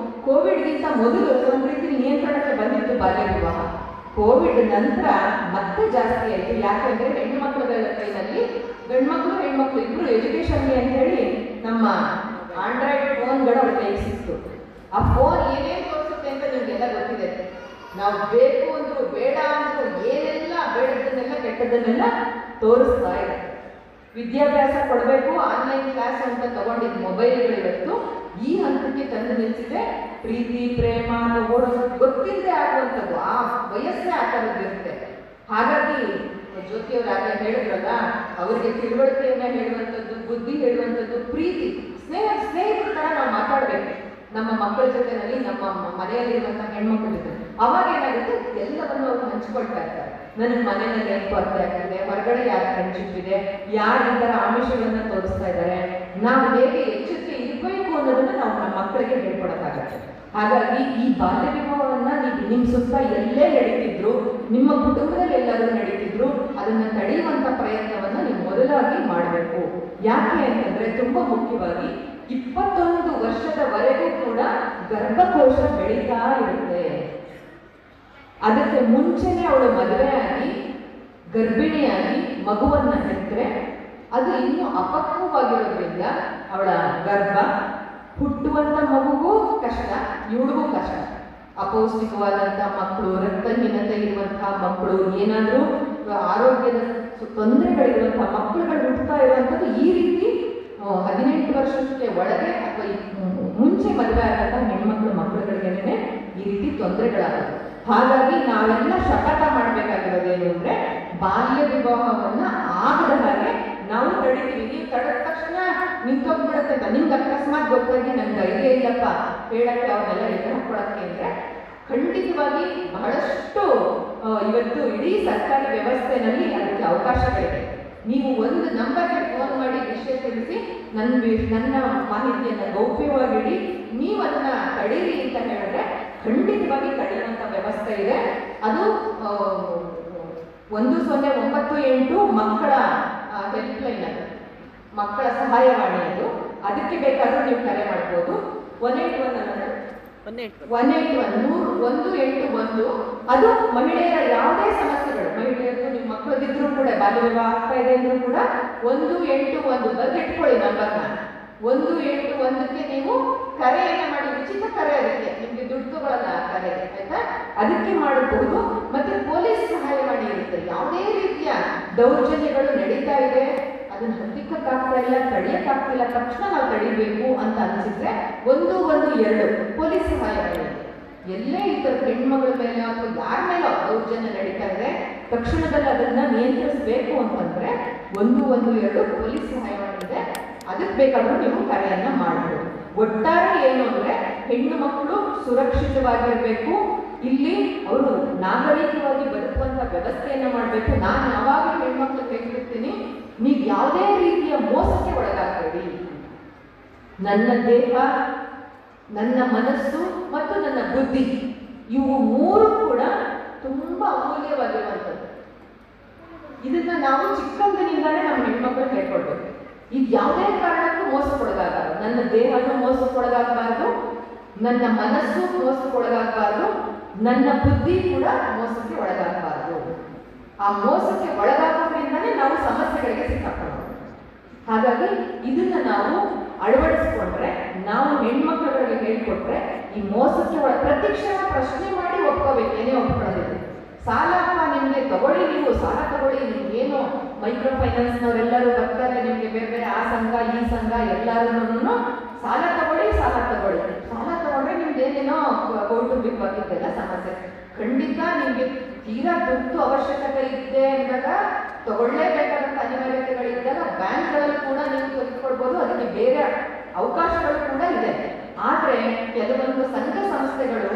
ಕೋವಿಡ್ಗಿಂತ ಮೊದಲು ಒಂದು ರೀತಿ ನಿಯಂತ್ರಣಕ್ಕೆ ಬಂದಿತ್ತು ಬಾಲ್ಯ ವಿವಾಹ. ಕೋವಿಡ್ ನಂತರ ಮತ್ತೆ ಜಾಸ್ತಿ ಆಯಿತು. ಯಾಕೆಂದ್ರೆ ಹೆಣ್ಣು ಮಕ್ಕಳ ಕೈನಲ್ಲಿ ಗಂಡ್ಮಕ್ಳು ಹೆಣ್ಮಕ್ಳು ಇಬ್ರು ಎಜುಕೇಶನ್ಗೆ ಅಂತ ಹೇಳಿ ನಮ್ಮ ಆಂಡ್ರಾಯ್ಡ್ ಫೋನ್ಗಳು ಅವ್ರ ಕೈಗೆ ಸಿಕ್ತು. ಆ ಫೋನ್ ಏನೇನು ತೋರಿಸುತ್ತೆ ಅಂತ ನಿಮ್ಗೆಲ್ಲ ಗೊತ್ತಿದೆ. ನಾವು ಬೇಕು ಅಂದ್ರು ಬೇಡ ಅಂದ್ರು ಏನೆಲ್ಲ ಬೇಡದನ್ನೆಲ್ಲ ಕೆಟ್ಟದನ್ನೆಲ್ಲ ತೋರಿಸ್ತಾ ಇದೆ. ವಿದ್ಯಾಭ್ಯಾಸ ಕೊಡಬೇಕು ಆನ್ಲೈನ್ ಕ್ಲಾಸ್ ಅಂತ ತಗೊಂಡಿದ್ದ ಮೊಬೈಲ್ಗಳು ಇವತ್ತು ಈ ಹಂತಕ್ಕೆ ತಂದು ನಿಲ್ಲಿಸಿದೆ. ಪ್ರೀತಿ ಪ್ರೇಮ ತಗೊಳ್ಳೋದು ಗೊತ್ತಿಲ್ಲದೆ ಆಗುವಂಥದ್ದು, ಆ ವಯಸ್ಸೇ ಆ ಥರದ್ದಿರುತ್ತೆ. ಹಾಗಾಗಿ ಜ್ಯೋತಿಯವರು ಹಾಗೆ ಹೇಳಿದ್ರಲ್ಲ, ಅವರಿಗೆ ತಿಳುವಳಿಕೆಯನ್ನ ಹೇಳುವಂಥದ್ದು, ಬುದ್ಧಿ ಹೇಳುವಂಥದ್ದು, ಪ್ರೀತಿ ಸ್ನೇಹಿತರ ಥರ ನಾವು ಮಾತಾಡಬೇಕು ನಮ್ಮ ಮಕ್ಕಳ ಜೊತೆನಲ್ಲಿ, ನಮ್ಮ ಮನೆಯಲ್ಲಿರುವಂಥ ಹೆಣ್ಮಕ್ಳ ಜೊತೆ. ಅವಾಗ ಏನಾಗುತ್ತೆ, ಎಲ್ಲವನ್ನು ಅವರು ಹಂಚ್ಕೊಳ್ತಾ ಇರ್ತಾರೆ. ನನಗೆ ಮನೆಯಲ್ಲಿ ಏನು ಕೊರತೆ ಆಗ್ತಿದೆ, ಹೊರಗಡೆ ಯಾರ ಫ್ರೆಂಡ್ಶಿಪ್ ಇದೆ, ಯಾರು ಈ ಥರ ಆಮಿಷಗಳನ್ನ ತೋರಿಸ್ತಾ ಇದ್ದಾರೆ, ನಾವು ಹೇಗೆ ಎಚ್ಚರಿಕೆ ಇರಬೇಕು ಅನ್ನೋದನ್ನ ನಾವು ನಮ್ಮ ಮಕ್ಕಳಿಗೆ ಹೇಳ್ಕೊಡೋಕ್ಕಾಗತ್ತೆ. ಹಾಗಾಗಿ ಈ ಬಾಲ್ಯ ವಿವಾಹವನ್ನ ನೀವು ನಿಮ್ಮ ಸುತ್ತ ಎಲ್ಲೇ ನಡೀತಿದ್ರು, ನಿಮ್ಮ ಕುಟುಂಬದಲ್ಲಿ ಎಲ್ಲರೂ ನಡೀತಿದ್ರು, ಅದನ್ನ ತಡೆಯುವಂತ ಪ್ರಯತ್ನವನ್ನ ನೀವು ಮೊದಲಾಗಿ ಮಾಡಬೇಕು. ಯಾಕೆ ಅಂತಂದ್ರೆ ತುಂಬಾ ಮುಖ್ಯವಾಗಿ 21 ವರ್ಷದವರೆಗೂ ಕೂಡ ಗರ್ಭಕೋಶ ಬೆಳೀತಾ ಇರುತ್ತೆ. ಅದಕ್ಕೆ ಮುಂಚೆನೆ ಅವಳು ಮದುವೆಯಾಗಿ ಗರ್ಭಿಣಿಯಾಗಿ ಮಗುವನ್ನ ಹೆತ್ತರೆ ಅದು ಇನ್ನೂ ಅಪಕ್ವವಾಗಿರೋದ್ರಿಂದ ಅವಳ ಗರ್ಭ ಹುಟ್ಟುವಂತ ಮಗುಗೂ ಕಷ್ಟ, ಇವಳಿಗೂ ಕಷ್ಟ. ಅಪೌಷ್ಟಿಕವಾದಂಥ ಮಕ್ಕಳು, ರಕ್ತಹೀನತೆ ಇರುವಂತಹ ಮಕ್ಕಳು, ಏನಾದರೂ ಆರೋಗ್ಯದ ತೊಂದರೆಗಳಿರುವಂತಹ ಮಕ್ಕಳುಗಳು ಹುಟ್ಟುತ್ತಾ ಇರುವಂಥದ್ದು ಈ ರೀತಿ 18 ವರ್ಷಕ್ಕೆ ಒಳಗೆ ಅಥವಾ ಮುಂಚೆ ಮದುವೆ ಆದಂಥ ಮಕ್ಕಳುಗಳಿಗೆ ಈ ರೀತಿ ತೊಂದರೆಗಳಾಗುತ್ತೆ. ಹಾಗಾಗಿ ನಾವೆಲ್ಲ ಶಪಥ ಮಾಡಬೇಕಾಗಿರೋದೇನು ಅಂದ್ರೆ ಬಾಲ್ಯ ವಿವಾಹವನ್ನ ಆಗದ ಹಾಗೆ ನಾವು ತಡಿತೀವಿ. ನೀವು ತಡೆದ ತಕ್ಷಣ ನಿಂತೋಗ್ಬಿಡುತ್ತೆ ಅಂತ ನಿಮ್ಗೆ ಅಕಸ್ಮಾತ್ ಗೊತ್ತಾಗಿ ನನ್ಗೆ ಐಡಿಯಾ ಇಲ್ಲಪ್ಪ ಹೇಳಕ್ಕೆ ಅವನ್ನೆಲ್ಲ ಎದುರಾಕೊಳಕ್ಕೆ ಅಂದ್ರೆ ಖಂಡಿತವಾಗಿ ಬಹಳಷ್ಟು ಇವತ್ತು ಇಡೀ ಸರ್ಕಾರಿ ವ್ಯವಸ್ಥೆನಲ್ಲಿ ಅದಕ್ಕೆ ಅವಕಾಶಗಳಿದೆ. ನೀವು ಒಂದು ನಂಬರ್ಗೆ ಫೋನ್ ಮಾಡಿ ವಿಷಯ ತಿಳಿಸಿ ನನ್ನ ಮಾಹಿತಿಯನ್ನು ಗೌಪ್ಯವಾಗಿಡಿ, ನೀವು ಅದನ್ನ ತಡೀರಿ ಅಂತ ಹೇಳಿದ್ರೆ ಖಂಡಿತವಾಗಿ ತಡೆಯುವಂಥ ವ್ಯವಸ್ಥೆ ಇದೆ. ಅದು 1098 ಮಕ್ಕಳ ಹೆಲ್ಪ್ಲೈನ್, ಅದು ಮಕ್ಕಳ ಸಹಾಯವಾಣಿ. ಅದು ಅದಕ್ಕೆ ಬೇಕಾದರೂ ನೀವು ಕರೆ ಮಾಡ್ಬೋದು. 181 ಅದು ಮಹಿಳೆಯರ ಯಾವುದೇ ಸಮಸ್ಯೆಗಳು, ಮಹಿಳೆಯರು ನಿಮ್ಮ ಮಕ್ಕಳದಿದ್ರು ಕೂಡ ಬಾಲ್ಯ ವಿವಾಹ ಆಗ್ತಾ ಇದೆ ಅಂದ್ರೂ ಕೂಡ 181 ಬರೆದಿಟ್ಕೊಳ್ಳಿ ನಂಬರ್ನ. 181ಕ್ಕೆ ನೀವು ಕರೆಯನ್ನ ಮಾಡಿ, ಉಚಿತ ಕರೆ, ಅದಕ್ಕೆ ನಿಮ್ಗೆ ದುಡ್ಡು ತಗೊಳ್ಳಲ್ಲ ಆ ಕರೆ, ಆಯ್ತಾ? ಅದಕ್ಕೆ ಮಾಡಬಹುದು. ಮತ್ತೆ ಪೊಲೀಸ್ ಸಹಾಯವಾಣಿ ಇರುತ್ತೆ. ಯಾವುದೇ ರೀತಿಯ ದೌರ್ಜನ್ಯಗಳು ನಡೀತಾ ಇದೆ, ಅದನ್ನ ಹತ್ತಿಕ್ಕಕ್ಕಾಗ್ತಾ ಇಲ್ಲ, ತಡೆಯಕ್ಕಾಗ್ತಿಲ್ಲ, ತಕ್ಷಣ ನಾವು ತಡಿಬೇಕು ಅಂತ ಅನಿಸಿದ್ರೆ 112 ಪೊಲೀಸ್ ಸಹಾಯವಾಣಿ. ಎಲ್ಲೇ ಇತರ ಹೆಣ್ಮಗಳ ಮೇಲೆ ಅಥವಾ ಯಾರ ಮೇಲೆ ದೌರ್ಜನ್ಯ ನಡೀತಾ ಇದೆ ತಕ್ಷಣದಲ್ಲಿ ಅದನ್ನ ನಿಯಂತ್ರಿಸಬೇಕು ಅಂತಂದ್ರೆ 112 ಪೊಲೀಸ್ ಸಹಾಯವಾಣಿ ಇದೆ. ಅದಕ್ಕೆ ಬೇಕಾದ್ರೂ ನೀವು ಕರೆಯನ್ನ ಮಾಡಬಹುದು. ಒಟ್ಟಾರೆ ಏನು ಅಂದ್ರೆ ಹೆಣ್ಣು ಮಕ್ಕಳು ಸುರಕ್ಷಿತವಾಗಿರ್ಬೇಕು, ಇಲ್ಲಿ ಅವರು ನಾಗರಿಕವಾಗಿ ಬದುಕುವಂತ ವ್ಯವಸ್ಥೆಯನ್ನ ಮಾಡಬೇಕು. ನಾನು ಯಾವಾಗಲೂ ಹೆಣ್ಮಕ್ಳು ಕೇಳ್ತಿರ್ತೀನಿ, ನೀವು ಯಾವುದೇ ರೀತಿಯ ಮೋಸಕ್ಕೆ ಒಳಗಾಗಬೇಡಿ. ನನ್ನ ದೇಹ, ನನ್ನ ಮನಸ್ಸು ಮತ್ತು ನನ್ನ ಬುದ್ಧಿ, ಇವು ಮೂರು ಕೂಡ ತುಂಬಾ ಅಮೂಲ್ಯವಾಗಿರುವಂಥದ್ದು. ಇದನ್ನ ನಾವು ಚಿಕ್ಕಂದಿನಿಂದಾನೇ ನಮ್ಮ ಹೆಣ್ಮಕ್ಳು ಹೇಳ್ಕೊಡ್ಬೇಕು. ಇದು ಯಾವುದೇ ಕಾರಣಕ್ಕೂ ಮೋಸಕ್ಕೊಳಗಾಗಬಾರ್ದು. ನನ್ನ ದೇಹನೂ ಮೋಸಕ್ಕೊಳಗಾಗಬಾರ್ದು, ನನ್ನ ಮನಸ್ಸು ಮೋಸಕ್ಕೊಳಗಾಗಬಾರ್ದು, ನನ್ನ ಬುದ್ಧಿ ಕೂಡ ಮೋಸಕ್ಕೆ ಒಳಗಾಗಬಾರ್ದು. ಆ ಮೋಸಕ್ಕೆ ಒಳಗಾಗೋದ್ರಿಂದಲೇ ನಾವು ಸಮಸ್ಯೆಗಳಿಗೆ ಸಿಕ್ಕಾಕೊಳ್ಳೋದು. ಹಾಗಾಗಿ ಇದನ್ನ ನಾವು ಅಳವಡಿಸ್ಕೊಂಡ್ರೆ, ನಾವು ಹೆಣ್ಮಕ್ಳುಗಳಿಗೆ ಹೇಳ್ಕೊಟ್ರೆ ಈ ಮೋಸಕ್ಕೆ ಪ್ರತಿಕ್ಷಣ ಪ್ರಶ್ನೆ ಮಾಡಿ ಒಪ್ಕೋಬೇಕು. ಏನೇ ಒಪ್ಕೊಳ್ಳೋದಿಲ್ಲ. ಸಾಲ ನಿಮ್ಗೆ ತಗೊಳ್ಳಿ, ನೀವು ಸಾಲ ತಗೊಳ್ಳಿ, ನಿಮ್ಗೇನು ಮೈಕ್ರೋ ಫೈನಾನ್ಸ್ನವರೆಲ್ಲರೂ ಬರ್ತಾರೆ ನಿಮ್ಗೆ, ಬೇರೆ ಬೇರೆ ಆ ಸಂಘ ಈ ಸಂಘ ಎಲ್ಲರೂ ಸಾಲ ತಗೊಳ್ಳಿ. ಸಾಲ ತಗೊಂಡ್ರೆ ನಿಮ್ಗೆ ಏನೇನೋ ಕೌಟುಂಬಿಕವಾಗಿದ್ದೆಲ್ಲ ಸಮಸ್ಯೆ. ಖಂಡಿತ ನಿಮ್ಗೆ ತೀರಾ ದುಡ್ಡು ಅವಶ್ಯಕತೆ ಇದೆ ಅಂದಾಗ, ತಗೊಳ್ಳೇಬೇಕಾದಂಥ ಅನಿವಾರ್ಯತೆಗಳಿದ್ದಾಗ ಬ್ಯಾಂಕ್ಗಳಲ್ಲಿ ಕೂಡ ನೀವು ತೆಗೆದುಕೊಳ್ಬೋದು. ಅದಕ್ಕೆ ಬೇರೆ ಅವಕಾಶಗಳು ಕೂಡ ಇದೆ. ಆದರೆ ಕೆಲವೊಂದು ಸಂಘ ಸಂಸ್ಥೆಗಳು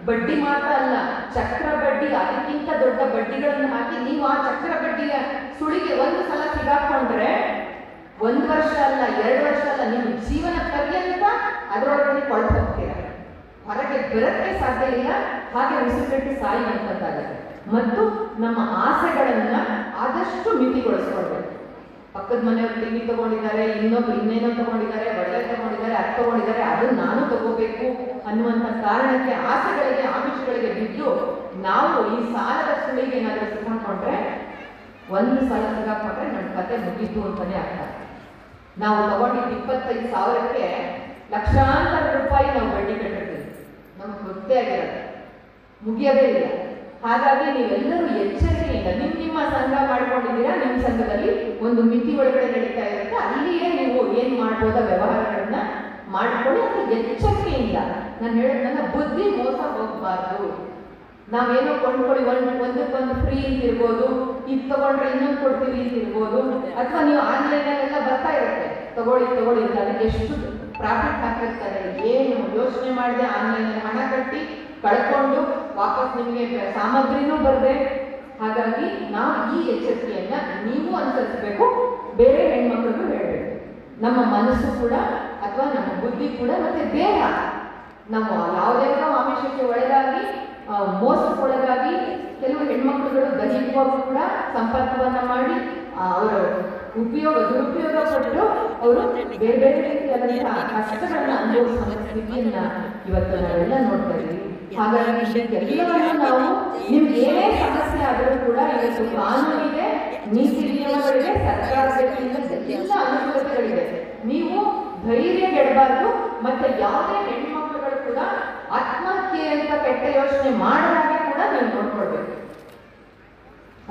ಬಡ್ಡಿ ಮಾತ್ರ ಅಲ್ಲ, ಚಕ್ರ ಬಡ್ಡಿ, ಅದಕ್ಕಿಂತ ದೊಡ್ಡ ಬಡ್ಡಿಗಳನ್ನು ಹಾಕಿ ನೀವು ಆ ಚಕ್ರ ಬಡ್ಡಿಯ ಸುಳಿಗೆ ಒಂದು ಸಲ ಸಿಗಾಕೊಂಡ್ರೆ 1 ವರ್ಷ ಅಲ್ಲ, 2 ವರ್ಷ ಅಲ್ಲ, ನಿಮ್ಮ ಜೀವನ ಪರ್ಯಂತ ಅದರೊಳಗೆ ಕೊಳ್ತು ಹೋಗ್ತೀರ, ಹೊರಗೆ ಬರೋಕ್ಕೆ ಸಾಧ್ಯ ಇಲ್ಲ. ಹಾಗೆ ಉಸಿರುಗಟ್ಟಿ ಸಾಯುವಂಥದ್ದಾಗುತ್ತೆ. ಮತ್ತು ನಮ್ಮ ಆಸೆಗಳನ್ನ ಆದಷ್ಟು ಮಿತಿಗೊಳಿಸ್ಕೊಳ್ಬೇಕು. ಪಕ್ಕದ ಮನೆಯವರು ಟಿವಿ ತಗೊಂಡಿದ್ದಾರೆ, ಇನ್ನೊಬ್ರು ಇನ್ನೇನೋ ತಗೊಂಡಿದ್ದಾರೆ, ಒಳ್ಳೆ ತಗೊಂಡಿದ್ದಾರೆ, ಅದು ತಗೊಂಡಿದ್ದಾರೆ, ಅದು ನಾನು ತಗೋಬೇಕು ಅನ್ನುವಂಥ ಕಾರಣಕ್ಕೆ ಆಸೆಗಳಿಗೆ ಆಮಿಷಗಳಿಗೆ ಬಿದ್ದು ನಾವು ಈ ಸಾಲದ ಸುಳಿಗೆ ಏನಾದರೂ ಸಿಕ್ಕಾಕೊಂಡ್ರೆ, ಒಂದು ಸಲ ಸಿಕ್ಕಾಕೊಂಡ್ರೆ ನನ್ನ ಕತೆ ಮುಗೀತು ಅಂತಾನೆ ಅರ್ಥ. ನಾವು ತಗೊಂಡಿದ್ದು 25,000ಕ್ಕೆ ಲಕ್ಷಾಂತರ ರೂಪಾಯಿ ನಾವು ಬಡ್ಡಿ ಕಟ್ಟಿರ್ತೀವಿ, ನಮ್ಗೆ ಗೊತ್ತೇ ಆಗಿರೋದು, ಮುಗಿಯೋದೇ ಇಲ್ಲ. ಹಾಗಾಗಿ ನೀವೆಲ್ಲರೂ ಎಚ್ಚರಿಕೆಯಿಂದ ನಿಮ್ಮ ಸಂಘ ಮಾಡ್ಕೊಂಡಿದ್ದೀರಾ, ನಿಮ್ಮ ಸಂಘದಲ್ಲಿ ಒಂದು ಮಿತಿ ಒಳಗಡೆ ನಡೀತಾ ಇರುತ್ತೆ, ಅಲ್ಲಿಯೇ ನೀವು ಏನು ಮಾಡ್ಬೋದ ವ್ಯವಹಾರಗಳನ್ನ ಮಾಡ್ಕೊಳ್ಳಿ. ಅದು ಎಚ್ಚರಿಕೆಯಿಂದ. ನಾನು ಹೇಳೋದನ್ನ ಬುದ್ಧಿ ಮೋಸ ಹೋಗಬಾರ್ದು. ನಾವೇನೋ ಕೊಂಡ್ಕೊಳ್ಳಿ, ಒಂದಕ್ಕೊಂದು ಫ್ರೀ ಅಂತ ಇರ್ಬೋದು, ಇದು ತಗೊಂಡ್ರೆ ಇನ್ನೊಂದು ಕೊಡ್ತೀವಿ ಅಂತ ಇರ್ಬೋದು, ಅಥವಾ ನೀವು ಆನ್ಲೈನಲ್ಲೆಲ್ಲ ಬರ್ತಾ ಇರುತ್ತೆ ತಗೊಳ್ಳಿ ಅಂತ, ಅದಕ್ಕೆ ಎಷ್ಟು ಪ್ರಾಫಿಟ್ ಹಾಕಿರ್ತಾರೆ, ಏನು ಯೋಚನೆ ಮಾಡದೆ ಆನ್ಲೈನಲ್ಲಿ ಹಣ ಕಟ್ಟಿ ಕಳ್ಕೊಂಡು ವಾಪಸ್ ನಿಮಗೆ ಸಾಮಗ್ರಿನೂ ಬರದೆ. ಹಾಗಾಗಿ ನಾವು ಈ ಎಚ್ಚರಿಕೆಯನ್ನ ನೀವು ಅನುಸರಿಸಬೇಕು, ಬೇರೆ ಹೆಣ್ಮಕ್ಳಿಗೂ ಹೇಳಬೇಕು. ನಮ್ಮ ಮನಸ್ಸು ಕೂಡ ಅಥವಾ ನಮ್ಮ ಬುದ್ಧಿ ಕೂಡ ಮತ್ತೆ ದೇಹ, ನಾವು ಯಾವುದೇನೋ ಆಮಿಷಕ್ಕೆ ಒಳಗಾಗಿ ಮೋಸಕ್ಕೊಳಗಾಗಿ ಕೆಲವು ಹೆಣ್ಮಕ್ಳುಗಳು ದೈಹಿಕವಾಗಿ ಕೂಡ ಸಂಪರ್ಕವನ್ನ ಮಾಡಿ ಅವರ ದುರುಪಯೋಗ ಪಟ್ಟು ಅವರು ಬೇರೆ ಬೇರೆ ರೀತಿಯಾದಂತಹ ಕಷ್ಟಗಳನ್ನ ಅನುಭವಿಸುವ ಸ್ಥಿತಿಯನ್ನ ಇವತ್ತು ನಾವೆಲ್ಲ ನೋಡ್ತಾ ಇದ್ದೀವಿ. ಹಾಗಾಗಿ ಎಲ್ಲವನ್ನು ನಾವು ನಿಮ್ಗೆ ಏನೇ ಸಮಸ್ಯೆ ಆದರೂ ಕೂಡ ಇವತ್ತು ಕಾನೂನಿದೆ, ನೀತಿ ನಿಯಮಗಳಿದೆ, ಸರ್ಕಾರದ ಎಲ್ಲ ಅನುಕೂಲತೆಗಳಿದೆ. ನೀವು ಧೈರ್ಯಗೆಡಬಾರ್ದು. ಮತ್ತೆ ಯಾವುದೇ ಹೆಣ್ಮಕ್ಳುಗಳು ಕೂಡ ಆತ್ಮಹತ್ಯೆ ಅಂತ ಕೆಟ್ಟ ಯೋಚನೆ ಮಾಡಿದಾಗ ಕೂಡ ನೀವು ನೋಡ್ಕೊಳ್ಬೇಕು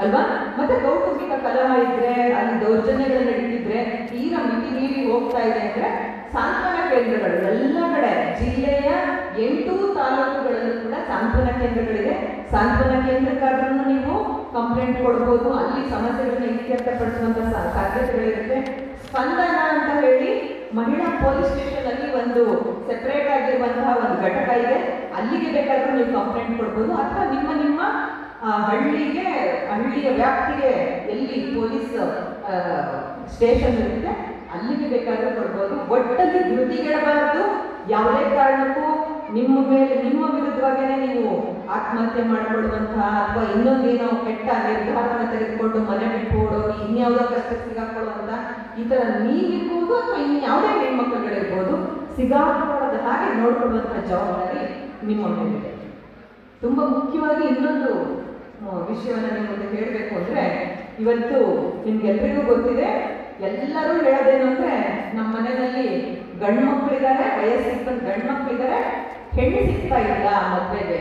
ಅಲ್ವಾ. ಮತ್ತೆ ಕೌಟುಂಬಿಕ ಕಲಹ ಇದ್ರೆ, ಅಲ್ಲಿ ದೌರ್ಜನ್ಯಗಳು ನಡೀತಿದ್ರೆ, ತೀರಾ ಮಿತಿ ಮೀರಿ ಹೋಗ್ತಾ ಇದೆ ಅಂದ್ರೆ ಸಾಂತ್ವನ ಕೇಂದ್ರಗಳು ಎಲ್ಲ ಕಡೆ, ಜಿಲ್ಲೆಯ 8 ತಾಲೂಕುಗಳಲ್ಲೂ ಕೂಡ ಸಾಂತ್ವನ ಕೇಂದ್ರಗಳಿದೆ. ಸಾಂತ್ವನ ಕೇಂದ್ರಕ್ಕಾದ್ರೂ ನೀವು ಕಂಪ್ಲೇಂಟ್ ಕೊಡ್ಬೋದು, ಅಲ್ಲಿ ಸಮಸ್ಯೆಗಳನ್ನ ಇತ್ಯರ್ಥಪಡಿಸುವಂತ ಸಾಧ್ಯತೆಗಳಿರುತ್ತೆ. ಸ್ಪಂದನ ಅಂತ ಹೇಳಿ ಮಹಿಳಾ ಪೊಲೀಸ್ ಸ್ಟೇಷನ್ ಅಲ್ಲಿ ಒಂದು ಸೆಪರೇಟ್ ಆಗಿರುವಂತಹ ಒಂದು ಘಟಕ ಇದೆ, ಅಲ್ಲಿಗೆ ಬೇಕಾದ್ರೂ ನೀವು ಕಂಪ್ಲೇಂಟ್ ಕೊಡ್ಬೋದು. ಅಥವಾ ನಿಮ್ಮ ಹಳ್ಳಿಯ ವ್ಯಾಪ್ತಿಗೆ ಎಲ್ಲಿ ಪೊಲೀಸ್ ಸ್ಟೇಷನ್ ಇರುತ್ತೆ ಅಲ್ಲಿಗೆ ಬೇಕಾದ್ರೂ ಕೊಡ್ಬೋದು. ಒಟ್ಟಲ್ಲಿ ಧೃತಿಗೆಡಬಾರದು. ಯಾವುದೇ ಕಾರಣಕ್ಕೂ ನಿಮ್ಮ ವಿರುದ್ಧವಾಗೇನೆ ನೀವು ಆತ್ಮಹತ್ಯೆ ಮಾಡಿಕೊಳ್ಳುವಂತಹ ಅಥವಾ ಇನ್ನೊಂದೇನೋ ಕೆಟ್ಟ ನಿರ್ಧಾರವನ್ನು ತೆಗೆದುಕೊಂಡು ಮನೆ ಬಿಟ್ಟು ಓಡೋಗಿ ಇನ್ಯಾವುದೋ ಕಷ್ಟಕ್ಕೆ ಸಿಗಾಕೊಳ್ಳುವಂತ ಈ ಥರ ನೀವಿರ್ಬೋದು ಅಥವಾ ಇನ್ಯಾವುದೇ ಹೆಣ್ಮಕ್ಳುಗಳಿರ್ಬೋದು, ಸಿಗಾಕೊಳ್ಳದ ಹಾಗೆ ನೋಡ್ಕೊಳ್ಳುವಂತಹ ಜವಾಬ್ದಾರಿ ನಿಮ್ಮ ಮೇಲಿದೆ. ತುಂಬ ಮುಖ್ಯವಾಗಿ ಇನ್ನೊಂದು ವಿಷಯವನ್ನು ನಿಮ್ಮ ಮುಂದೆ ಹೇಳಬೇಕು ಅಂದರೆ, ಇವತ್ತು ನಿಮ್ಗೆಲ್ರಿಗೂ ಗೊತ್ತಿದೆ, ಎಲ್ಲರೂ ಹೇಳೋದೇನು ಅಂದರೆ, ನಮ್ಮ ಮನೆಯಲ್ಲಿ ಗಂಡು ಮಕ್ಕಳಿದ್ದಾರೆ, ವಯಸ್ಸಿಗೆ ಬಂದು ಗಂಡು ಮಕ್ಕಳಿದ್ದಾರೆ, ಹೆಣ್ಣು ಸಿಗ್ತಾ ಇಲ್ಲ ಮದುವೆಗೆ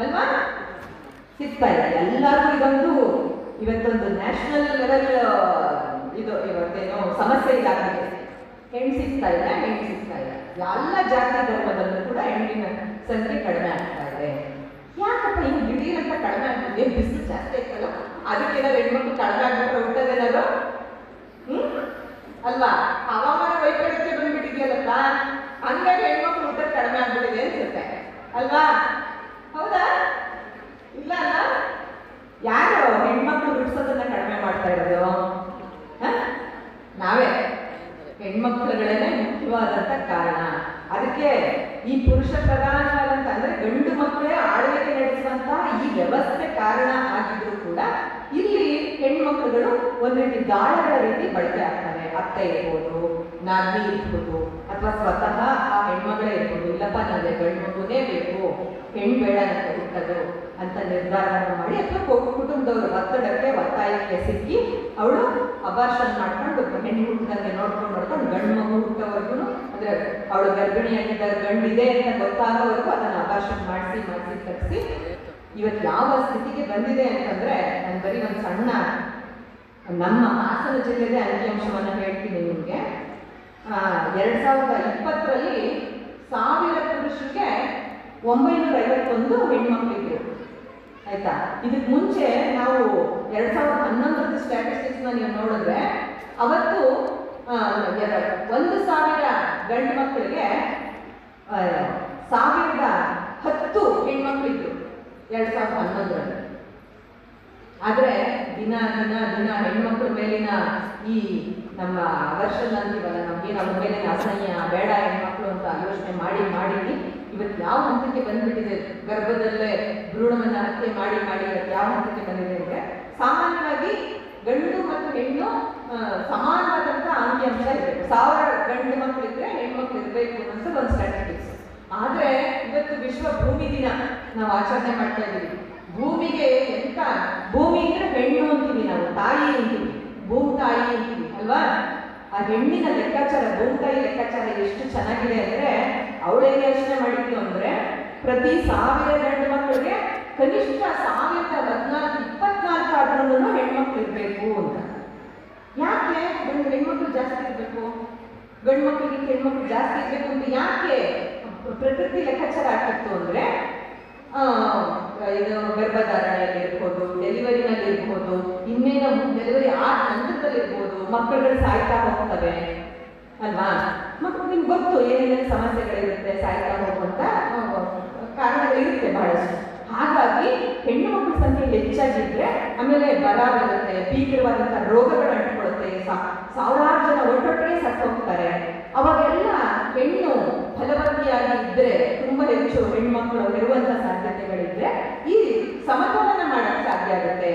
ಅಲ್ವಾ, ಸಿಗ್ತಾ ಇಲ್ಲ. ಎಲ್ಲರೂ ಇವತ್ತೊಂದು ನ್ಯಾಷನಲ್ ಲೆವೆಲ್ ಇವತ್ತೇನೋ ಸಮಸ್ಯೆ ಇದಾಗಿದೆ. ಹೆಣ್ಣು ಸಿಗ್ತಾ ಇಲ್ಲ. ಎಲ್ಲ ಜಾತಿ ಧರ್ಮದಲ್ಲೂ ಕೂಡ ಹೆಣ್ಣಿನ ಸಂಖ್ಯೆ ಕಡಿಮೆ ಆಗ್ತಾ ಇದೆ. ಯಾಕಪ್ಪ ಹಿಂಗೆ ದಿಢೀರ್ ಅಂತ ಕಡಿಮೆ ಆಗ್ತದೆ? ಬಿಸಿಲು ಜಾಸ್ತಿ ಆಯ್ತಲ್ಲ, ಅದಕ್ಕೇನಾದ್ರು ಹೆಣ್ಮಕ್ಳು ಕಡಿಮೆ ಆಗ್ಬಿಟ್ರೆ ಹುಟ್ಟೋದೇನಾದ್ರು ಅಲ್ವಾ? ಹವಾಮಾನ ವೈಪರೀತ್ಯ ಬಂದ್ಬಿಟ್ಟಿದೆಯಲ್ಲಪ್ಪ, ಹಂಗಾಗಿ ಹೆಣ್ಮಕ್ಳು ಊಟ ಕಡಿಮೆ ಆಗ್ಬಿಟ್ಟಿದೆ ಅನ್ಸುತ್ತೆ ಅಲ್ವಾ? ಹೌದಾ? ಇಲ್ಲ ಅಲ್ಲ? ಯಾರು ಹೆಣ್ಮಕ್ಳು ಬಿಡಿಸೋದನ್ನ ಕಡಿಮೆ ಮಾಡ್ತಾ ಇರೋದು? ನಾವೇ ಹೆಣ್ಮಕ್ಳುಗಳೇನೆ ಮುಖ್ಯವಾದಂಥ ಕಾರಣ. ಅದಕ್ಕೆ ಈ ಪುರುಷ ಪ್ರಧಾನವಾದಂಥ ಅಂದ್ರೆ ಗಂಡು ಮಕ್ಕಳೇ ಆಳ್ವಿಕೆ ನಡೆಸುವಂತಹ ಈ ವ್ಯವಸ್ಥೆ ಕಾರಣ ಆಗಿದ್ರು ಕೂಡ ಇಲ್ಲಿ ಹೆಣ್ಮಕ್ಳುಗಳು ಒಂದು ರೀತಿ ದಾಳಗಳ ರೀತಿ ಬಳಕೆ ಆಗ್ತಾರೆ. ಅತ್ತೆ ಇರ್ಬೋದು, ನಾದಿ ಇರ್ಬೋದು, ಅಥವಾ ಸ್ವತಃ ಆ ಹೆಣ್ಮಗಳೇ ಇರ್ಬೋದು, ಇಲ್ಲಪ್ಪ ನನಗೆ ಗಂಡು ಮಗುನೇ ಬೇಕು, ಹೆಣ್ಣು ಬೇಡ ನನಗೆ ಹುಟ್ಟದು ಅಂತ ನಿರ್ಧಾರವನ್ನು ಮಾಡಿ, ಅಥವಾ ಕುಟುಂಬದವರು ಒತ್ತಾಯಕ್ಕೆ ಸಿಕ್ಕಿ ಅವಳು ಅಬಾರ್ಷನ್ ಮಾಡ್ಕೊಂಡು ಹೆಣ್ಣು ಹುಟ್ಟಿದಂಗೆ ನೋಡ್ಕೊಂಡು ಗಂಡು ಮಗು ಹುಟ್ಟೋವರೆಗೂ, ಅಂದ್ರೆ ಅವಳು ಗರ್ಭಿಣಿಯಾಗಿದ್ದ ಗಂಡಿದೆ ಅಂತ ಗೊತ್ತಾಗೋವರೆಗೂ ಅದನ್ನು ಅಬಾರ್ಷನ್ ಮಾಡಿಸಿ ತರಿಸಿ ಇವತ್ತು ಯಾವ ಸ್ಥಿತಿಗೆ ಬಂದಿದೆ ಅಂತಂದ್ರೆ, ನಾನು ಬರೀ ಒಂದು ಸಣ್ಣ ನಮ್ಮ ಹಾಸನ ಜಿಲ್ಲೆಗೆ ಅಂಕಿಅಂಶವನ್ನು ಹೇಳ್ತೀನಿ ನಿಮಗೆ. 2020ರಲ್ಲಿ 1000 ಪುರುಷರಿಗೆ 951 ಹೆಣ್ಮಕ್ಳಿದ್ರು. ಆಯ್ತಾ? ಇದಕ್ಕೆ ಮುಂಚೆ ನಾವು 2011 ಸ್ಟ್ಯಾಟಿಸ್ಟಿಕ್ಸ್ನ ನೀವು ನೋಡಿದ್ರೆ ಅವತ್ತು 1000 ಗಂಡು ಮಕ್ಕಳಿಗೆ 1010 ಹೆಣ್ಮಕ್ಳಿದ್ರು 2011ರಲ್ಲಿ. ಆದರೆ ದಿನ ಹೆಣ್ಮಕ್ಳ ಮೇಲಿನ ಈ ನಮ್ಮ ಅವರ್ಷನ್ ಅಂತೀವಲ್ಲ, ನಮಗೇನು ಅವ್ರ ಮೇಲೆ ಅಸಹ್ಯ ಬೇಡ ಹೆಣ್ಮಕ್ಳು ಅಂತ ಯೋಚನೆ ಮಾಡಿ ಇವತ್ತು ಯಾವ ಹಂತಕ್ಕೆ ಬಂದ್ಬಿಟ್ಟಿದೆ, ಗರ್ಭದಲ್ಲೇ ಭ್ರೂಣವನ್ನು ಹತ್ಯೆ ಮಾಡಿ ಇವತ್ತು ಯಾವ ಹಂತಕ್ಕೆ ಬಂದಿದೆ ಅಂದರೆ, ಸಾಮಾನ್ಯವಾಗಿ ಗಂಡು ಮತ್ತು ಹೆಣ್ಣು ಸಮಾನವಾದಂಥ ಅಂಕಿಅಂಶ ಇರಬೇಕು. 1000 ಗಂಡು ಮಕ್ಕಳಿದ್ರೆ ಹೆಣ್ಮಕ್ಳು ಇರಬೇಕು ಅಂತ ಒಂದು ಸ್ಟ್ಯಾಟಿಸ್ಟಿಕ್ಸ್. ಆದರೆ ಇವತ್ತು ವಿಶ್ವ ಭೂಮಿ ದಿನ ನಾವು ಆಚರಣೆ ಮಾಡ್ತಾ ಇದ್ದೀವಿ. ಭೂಮಿಗೆ ಎಂತ, ಭೂಮಿ ಅಂದ್ರೆ ಹೆಣ್ಣು ಅಂತೀವಿ ನಾವು, ತಾಯಿ ಅಂತೀವಿ, ಭೂಮಿ ತಾಯಿ ಅಂತೀವಿ ಅಲ್ವಾ. ಆ ಹೆಣ್ಣಿನ ಲೆಕ್ಕಾಚಾರ, ಭೂಮಿ ತಾಯಿ ಲೆಕ್ಕಾಚಾರ ಎಷ್ಟು ಚೆನ್ನಾಗಿದೆ ಅಂದರೆ, ಅವಳೇನು ಯೋಚನೆ ಮಾಡಿದ್ಲು ಅಂದರೆ, ಪ್ರತಿ 1000 ಗಂಡು ಮಕ್ಕಳಿಗೆ ಕನಿಷ್ಠ 1024 ಆದ್ರೂ ಹೆಣ್ಮಕ್ಳು ಇರಬೇಕು ಅಂತ. ಯಾಕೆ ಹೆಣ್ಮಕ್ಳು ಜಾಸ್ತಿ ಇರಬೇಕು, ಗಂಡು ಮಕ್ಕಳಿಗೆ ಹೆಣ್ಮಕ್ಳು ಜಾಸ್ತಿ ಇರಬೇಕು ಅಂತ ಯಾಕೆ ಪ್ರಕೃತಿ ಲೆಕ್ಕಾಚಾರ ಆಗ್ತಿತ್ತು ಅಂದರೆ, ಇದು ಗರ್ಭಧಾರಣೆಯಲ್ಲಿ ಇರ್ಬೋದು, ಡೆಲಿವರಿನಲ್ಲಿ ಇರ್ಬೋದು, ಇನ್ನೇನು ಡೆಲಿವರಿ ಆದ ನಂತರದಲ್ಲಿ ಇರ್ಬೋದು, ಮಕ್ಕಳುಗಳು ಸಾಯ್ತಾ ಹೋಗ್ತವೆ ಅಲ್ವಾ. ಮಕ್ಕಳು ನಿಮ್ಗೆ ಗೊತ್ತು ಏನೇನೇನು ಸಮಸ್ಯೆಗಳಿರುತ್ತೆ, ಸಾಯ್ತಾ ಹೋಗುವಂಥ ಕಾರಣಗಳಿರುತ್ತೆ ಬಹಳಷ್ಟು. ಹಾಗಾಗಿ ಹೆಣ್ಣು ಮಕ್ಕಳ ಸಂಖ್ಯೆ ಹೆಚ್ಚಾಗಿದ್ರೆ ಆಮೇಲೆ ಬರ ಬರುತ್ತೆ, ಭೀಕರವಾದಂಥ ರೋಗಗಳು ಅಂಟ್ಕೊಳ್ಳುತ್ತೆ, ಸಾವಿರಾರು ಜನ ಒಟ್ಟೊಟ್ಟಿಗೆ ಸತ್ತು ಹೋಗ್ತಾರೆ. ಅವಾಗೆಲ್ಲ ಹೆಣ್ಣು ಫಲವತಿಯಾಗಿ ಇದ್ರೆ, ತುಂಬ ಹೆಚ್ಚು ಹೆಣ್ಮಕ್ಳು ಇರುವಂಥ ಸಾಧ್ಯತೆಗಳಿದ್ರೆ ಈ ಸಮತೋಲನ ಮಾಡಕ್ಕೆ ಸಾಧ್ಯ ಆಗುತ್ತೆ.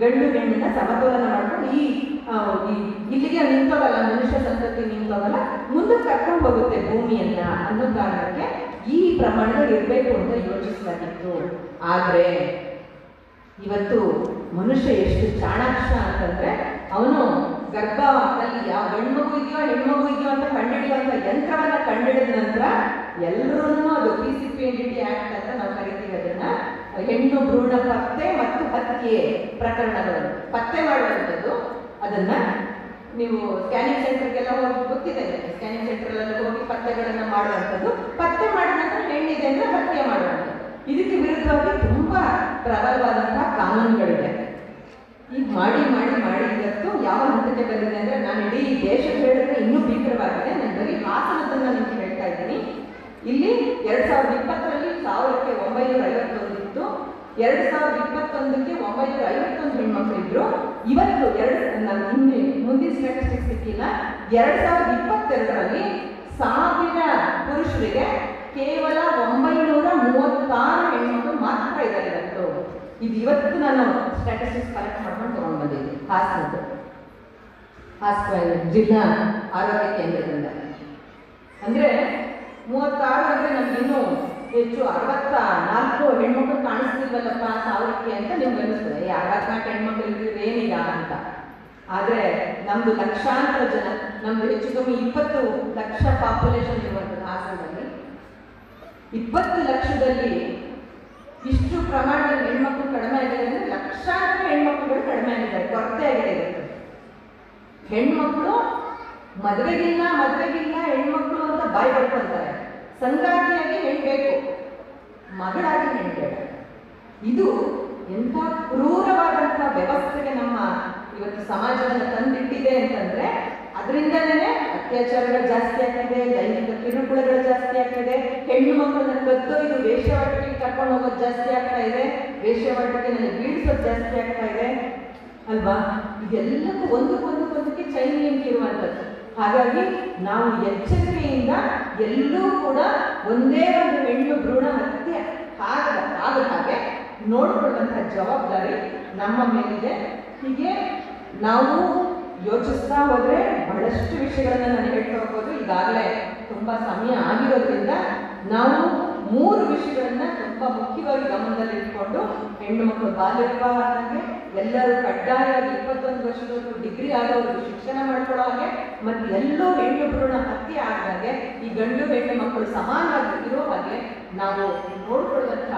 ಗಂಡು ಹೆಣ್ಣನ್ನ ಸಮತೋಲನ ಮಾಡ್ಕೊಂಡು ಇಲ್ಲಿಗೆ ನಿಂತೋಗಲ್ಲ, ಮನುಷ್ಯ ಸಂತತಿ ನಿಂತೋಗಲ್ಲ, ಮುಂದಕ್ಕೆ ಕರ್ಕೊಂಡು ಹೋಗುತ್ತೆ ಭೂಮಿಯನ್ನ ಅನ್ನೋ ಕಾರಣಕ್ಕೆ ಈ ಪ್ರಮಾಣದಲ್ಲಿ ಇರಬೇಕು ಅಂತ ಯೋಚಿಸಲಾಗಿತ್ತು. ಆದರೆ ಇವತ್ತು ಮನುಷ್ಯ ಎಷ್ಟು ಚಾಣಾಕ್ಷ ಅಂತಂದ್ರೆ, ಅವನು ಗರ್ಭದಲ್ಲಿ ಯಾವ ಗಂಡು ಮಗು ಇದೆಯೋ ಹೆಣ್ಮಗು ಇದೆಯೋ ಅಂತ ಕಂಡುಹಿಡಿಯುವಂಥ ಯಂತ್ರವನ್ನ ಕಂಡುಹಿಡಿದ ನಂತರ ಎಲ್ಲರೂ ಅದು PCPNDT ಆಕ್ಟ್ ಅಂತ ನಾವು ಕರಿತೀವಿ ಅದನ್ನ, ಹೆಣ್ಣು ಭ್ರೂಣ ಪತ್ತೆ ಮತ್ತು ಹತ್ಯೆ ಪ್ರಕರಣಗಳನ್ನು ಪತ್ತೆ ಮಾಡುವಂಥದ್ದು. ಅದನ್ನ ನೀವು ಸ್ಕ್ಯಾನಿಂಗ್ ಸೆಂಟರ್ಗೆಲ್ಲ ಹೋಗಿ ಗೊತ್ತಿದೆ, ಸ್ಕ್ಯಾನಿಂಗ್ ಸೆಂಟರ್ಗೆಲ್ಲ ಹೋಗಿ ಪತ್ತೆಗಳನ್ನ ಮಾಡುವಂಥದ್ದು. ಪತ್ತೆ ಮಾಡಿದ ನಂತರ ಹೆಣ್ಣಿದೆ ಅಂದ್ರೆ ಹತ್ಯೆ ಮಾಡುವಂಥದ್ದು. ಇದಕ್ಕೆ ವಿರುದ್ಧವಾಗಿ ತುಂಬಾ ಪ್ರಬಲವಾದಂತಹ ಕಾನೂನುಗಳಿದೆ. ಈಗ ಮಾಡಿ ಇವತ್ತು ಯಾವ ಹಂತಕ್ಕೆ ಬಂದಿದೆ ಅಂದ್ರೆ, ನಾನು ಇಡೀ ದೇಶ ಹೇಳಿದ್ರೆ ಇನ್ನೂ ಭೀಕರವಾಗಿದೆ. ನಾನು ಬರೀ ಹಾಸನದನ್ನ ನಿಮ್ಗೆ ಹೇಳ್ತಾ ಇದ್ದೀನಿ. ಇಲ್ಲಿ 2020ರಲ್ಲಿ 1951 ಇತ್ತು, 2021ಕ್ಕೆ 951 ಹೆಣ್ಮಕ್ಳು ಇದ್ರು. ಇವತ್ತು ಮುಂದಿನ ಸ್ಟ್ಯಾಟಿಸ್ಟಿಕ್ಸ್ ಸಿಕ್ಕಿಲ್ಲ, 2022ರಲ್ಲಿ 1000 ಪುರುಷರಿಗೆ ಕೇವಲ 936 ಹೆಣ್ಮಕ್ಳು ಮಾತ್ರ ಇದ್ದಾರೆ ಇವತ್ತು. ಇದು ಇವತ್ತು ನಾನು ಸ್ಟ್ಯಾಟಿಸ್ಟಿಕ್ಸ್ ಕಲೆಕ್ಟ್ ಮಾಡ್ಕೊಂಡು ತಗೊಂಡು ಬಂದಿದ್ದೀನಿ ಹಾಸನ ಜಿಲ್ಲಾ ಆರೋಗ್ಯ ಕೇಂದ್ರದಿಂದ. ಅಂದ್ರೆ 36 ಅಂದ್ರೆ ನಮ್ಗಿನ್ನೂ ಹೆಚ್ಚು 64 ಹೆಣ್ಮಕ್ಳು ಕಾಣಿಸ್ತಿಲ್ವಲ್ಲಪ್ಪ 1000ಕ್ಕೆ ಅಂತ ನಿಮ್ಗೆ ಅನಿಸ್ತದೆ. 64 ಹೆಣ್ಮಕ್ಳು ಇದ್ರೆ ಏನಿಲ್ಲ ಅಂತ. ಆದರೆ ನಮ್ದು ಲಕ್ಷಾಂತರ ಜನ, ನಮ್ದು ಹೆಚ್ಚು ಕಮ್ಮಿ 20 ಲಕ್ಷ ಪಾಪ್ಯುಲೇಷನ್ ಇರುವಂಥದ್ದು ಹಾಸನದಲ್ಲಿ. 20 ಲಕ್ಷದಲ್ಲಿ ಇಷ್ಟು ಪ್ರಮಾಣದಲ್ಲಿ ಹೆಣ್ಮಕ್ಳು ಕಡಿಮೆ ಆಗಿದೆ ಅಂದರೆ ಲಕ್ಷಾಂತರ ಹೆಣ್ಮಕ್ಳುಗಳು ಕಡಿಮೆ ಆಗಿದ್ದಾರೆ, ಕೊರತೆ ಆಗಿದೆ. ಹೆಣ್ಮಕ್ಳು ಮದುವೆಗಿಲ್ಲ ಹೆಣ್ಮಕ್ಳು ಅಂತ ಬಾಯಿ ಪಡ್ಕೊಳ್ತಾರೆ. ಸಂಗಾತಿಯಾಗಿ ಹೆಣ್ಣು ಬೇಕು, ಮಗಳಾಗಿ ಹೆಣ್ಣು ಬೇಡ. ಇದು ಎಂಥ ಕ್ರೂರವಾದಂಥ ವ್ಯವಸ್ಥೆಗೆ ನಮ್ಮ ಇವತ್ತು ಸಮಾಜವನ್ನು ತಂದಿಟ್ಟಿದೆ ಅಂತಂದ್ರೆ, ಅದರಿಂದಲೇ ಅತ್ಯಾಚಾರಗಳು ಜಾಸ್ತಿ ಆಗ್ತಿದೆ, ಲೈಂಗಿಕ ಕಿರುಕುಳಗಳು ಜಾಸ್ತಿ ಆಗ್ತಿದೆ, ಹೆಣ್ಣು ಮಕ್ಕಳನ್ನ ಕದ್ದೊಯ್ದು ವೇಶ್ಯಾವಾಟಿಕೆಗೆ ಕರ್ಕೊಂಡು ಹೋಗೋದು ಜಾಸ್ತಿ ಆಗ್ತಾ ಇದೆ, ವೇಶ್ಯಾವಾಟಿಕೆನಲ್ಲಿ ಬೀಳಿಸೋದು ಜಾಸ್ತಿ ಆಗ್ತಾ ಇದೆ ಅಲ್ವಾ. ಇದೆಲ್ಲಕ್ಕೂ ಒಂದಕ್ಕೊಂದಕ್ಕೆ ಚೈನ್ ಲಿಂಕ್ ಇರುವಂಥದ್ದು. ಹಾಗಾಗಿ ನಾವು ಎಚ್ಚರಿಕೆಯಿಂದ ಎಲ್ಲೂ ಕೂಡ ಒಂದೇ ಒಂದು ಹೆಣ್ಣು ಭ್ರೂಣ ಹತ್ಯೆ ಆದ ಹಾಗೆ ನೋಡಿಕೊಳ್ಳುವಂಥ ಜವಾಬ್ದಾರಿ ನಮ್ಮ ಮೇಲಿದೆ. ಹೀಗೆ ನಾವು ಯೋಚಿಸ್ತಾ ಹೋದರೆ ಬಹಳಷ್ಟು ವಿಷಯಗಳನ್ನು ನಾನು ಹೇಳ್ತಾ ಹೋಗ್ಬೋದು. ಈಗಾಗಲೇ ತುಂಬ ಸಮಯ ಆಗಿರೋದ್ರಿಂದ ನಾವು 3 ವಿಷಯಗಳನ್ನು ತುಂಬ ಮುಖ್ಯವಾಗಿ ಗಮನದಲ್ಲಿ ಇಟ್ಕೊಂಡು, ಹೆಣ್ಣು ಮಕ್ಕಳು ಬಾಲ್ಯ ವಿವಾಹ ಆದಂಗೆ, ಎಲ್ಲರೂ ಕಡ್ಡಾಯವಾಗಿ 21 ವರ್ಷದವರೆಗೂ ಡಿಗ್ರಿ ಆದವರು ಶಿಕ್ಷಣ ಮಾಡ್ಕೊಳ್ಳೋ ಹಾಗೆ, ಮತ್ತು ಎಲ್ಲೋ ಹೆಣ್ಣು ಭ್ರೂಣ ಹತ್ಯೆ ಆದಾಗೆ ಈ ಗಂಡು ಹೆಣ್ಣು ಮಕ್ಕಳು ಸಮಾನವಾಗಿ ಇರೋ ಹಾಗೆ ನಾವು ನೋಡ್ಕೊಳ್ಳುವಂಥ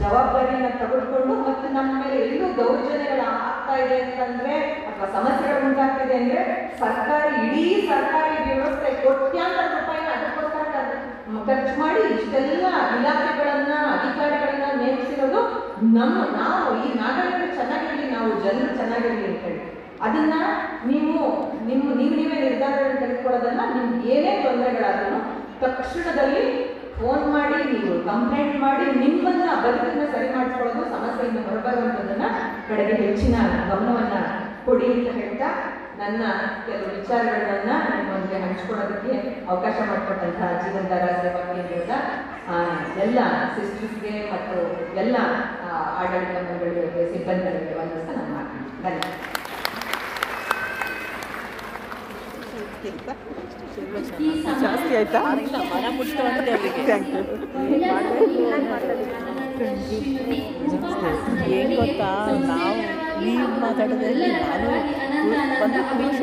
ಜವಾಬ್ದಾರಿಯನ್ನು ತೆಗೆದುಕೊಂಡು, ಮತ್ತು ನಮ್ಮ ಮೇಲೆ ಎಲ್ಲೂ ದೌರ್ಜನ್ಯಗಳು ಆಗ್ತಾ ಇದೆ ಅಂತಂದ್ರೆ ಅಥವಾ ಸಮಸ್ಯೆಗಳು ಉಂಟಾಗ್ತಿದೆ ಅಂದ್ರೆ ಇಡೀ ಸರ್ಕಾರಿ ವ್ಯವಸ್ಥೆ ಕೋಟ್ಯಾಂತರ ರೂಪಾಯಿನ ಅದಕ್ಕೋಸ್ಕರ ಖರ್ಚು ಮಾಡಿ ಇಷ್ಟೆಲ್ಲ ಇಲಾಖೆಗಳನ್ನ ಅಧಿಕಾರಿಗಳನ್ನ ನೇಮಿಸಿರೋದು ನಾವು ಈ ನಾಗರಿಕರು ಚೆನ್ನಾಗಿರಲಿ, ನಾವು ಜನರು ಚೆನ್ನಾಗಿರಲಿ ಅಂತ ಹೇಳಿ. ಅದನ್ನ ನೀವೇ ನಿರ್ಧಾರಗಳನ್ನು ತೆಗೆದುಕೊಳ್ಳೋದನ್ನ ನಿಮ್ಗೆ ಏನೇ ತೊಂದರೆಗಳಾದ್ರೂ ತಕ್ಷಣದಲ್ಲಿ ಫೋನ್ ಮಾಡಿ, ನೀವು ಕಂಪ್ಲೇಂಟ್ ಮಾಡಿ, ನಿಮ್ಮನ್ನ ಬದುಕನ್ನ ಸರಿ ಮಾಡಿಸ್ಕೊಳ್ಳೋದು, ಸಮಸ್ಯೆಯಿಂದ ಹೊರಬರುವಂಥದ್ದನ್ನ ಕಡೆಗೆ ಹೆಚ್ಚಿನ ಗಮನವನ್ನ ಕೊಡಿ ಅಂತ ಹೇಳ್ತಾ ನನ್ನ ಕೆಲವು ವಿಚಾರಗಳನ್ನ ನಿಮ್ಮೊಂದಿಗೆ ಹಂಚ್ಕೊಳ್ಳೋದಕ್ಕೆ ಅವಕಾಶ ಮಾಡಿಕೊಟ್ಟಂತಹ ಜೀವನಧಾರ ಸೇವಾ ಕೇಂದ್ರದ ಎಲ್ಲ ಸಿಸ್ಟರ್ಸ್ಗೆ ಮತ್ತು ಎಲ್ಲ ಆಡಳಿತ ಮಂಡಳಿಗಳಿಗೆ ಸಿಬ್ಬಂದಿಗಳಿಗೆ ವಂದಿಸ್ತಾ ನಾನು ಮಾಡ್ತೀನಿ. ಧನ್ಯವಾದ. ಜಾಸ್ತಿ ಆಯ್ತಾ? ಮನ ಮುಟ್ಕೊಂಡ್ರೆ ಅವರಿಗೆ ಥ್ಯಾಂಕ್ ಯು. ಏನು ಗೊತ್ತಾ, ನಾವು ನೀವು ಮಾತಾಡೋದ್ರಲ್ಲಿ ನಾನು ಒಂದು ಪುರುಷ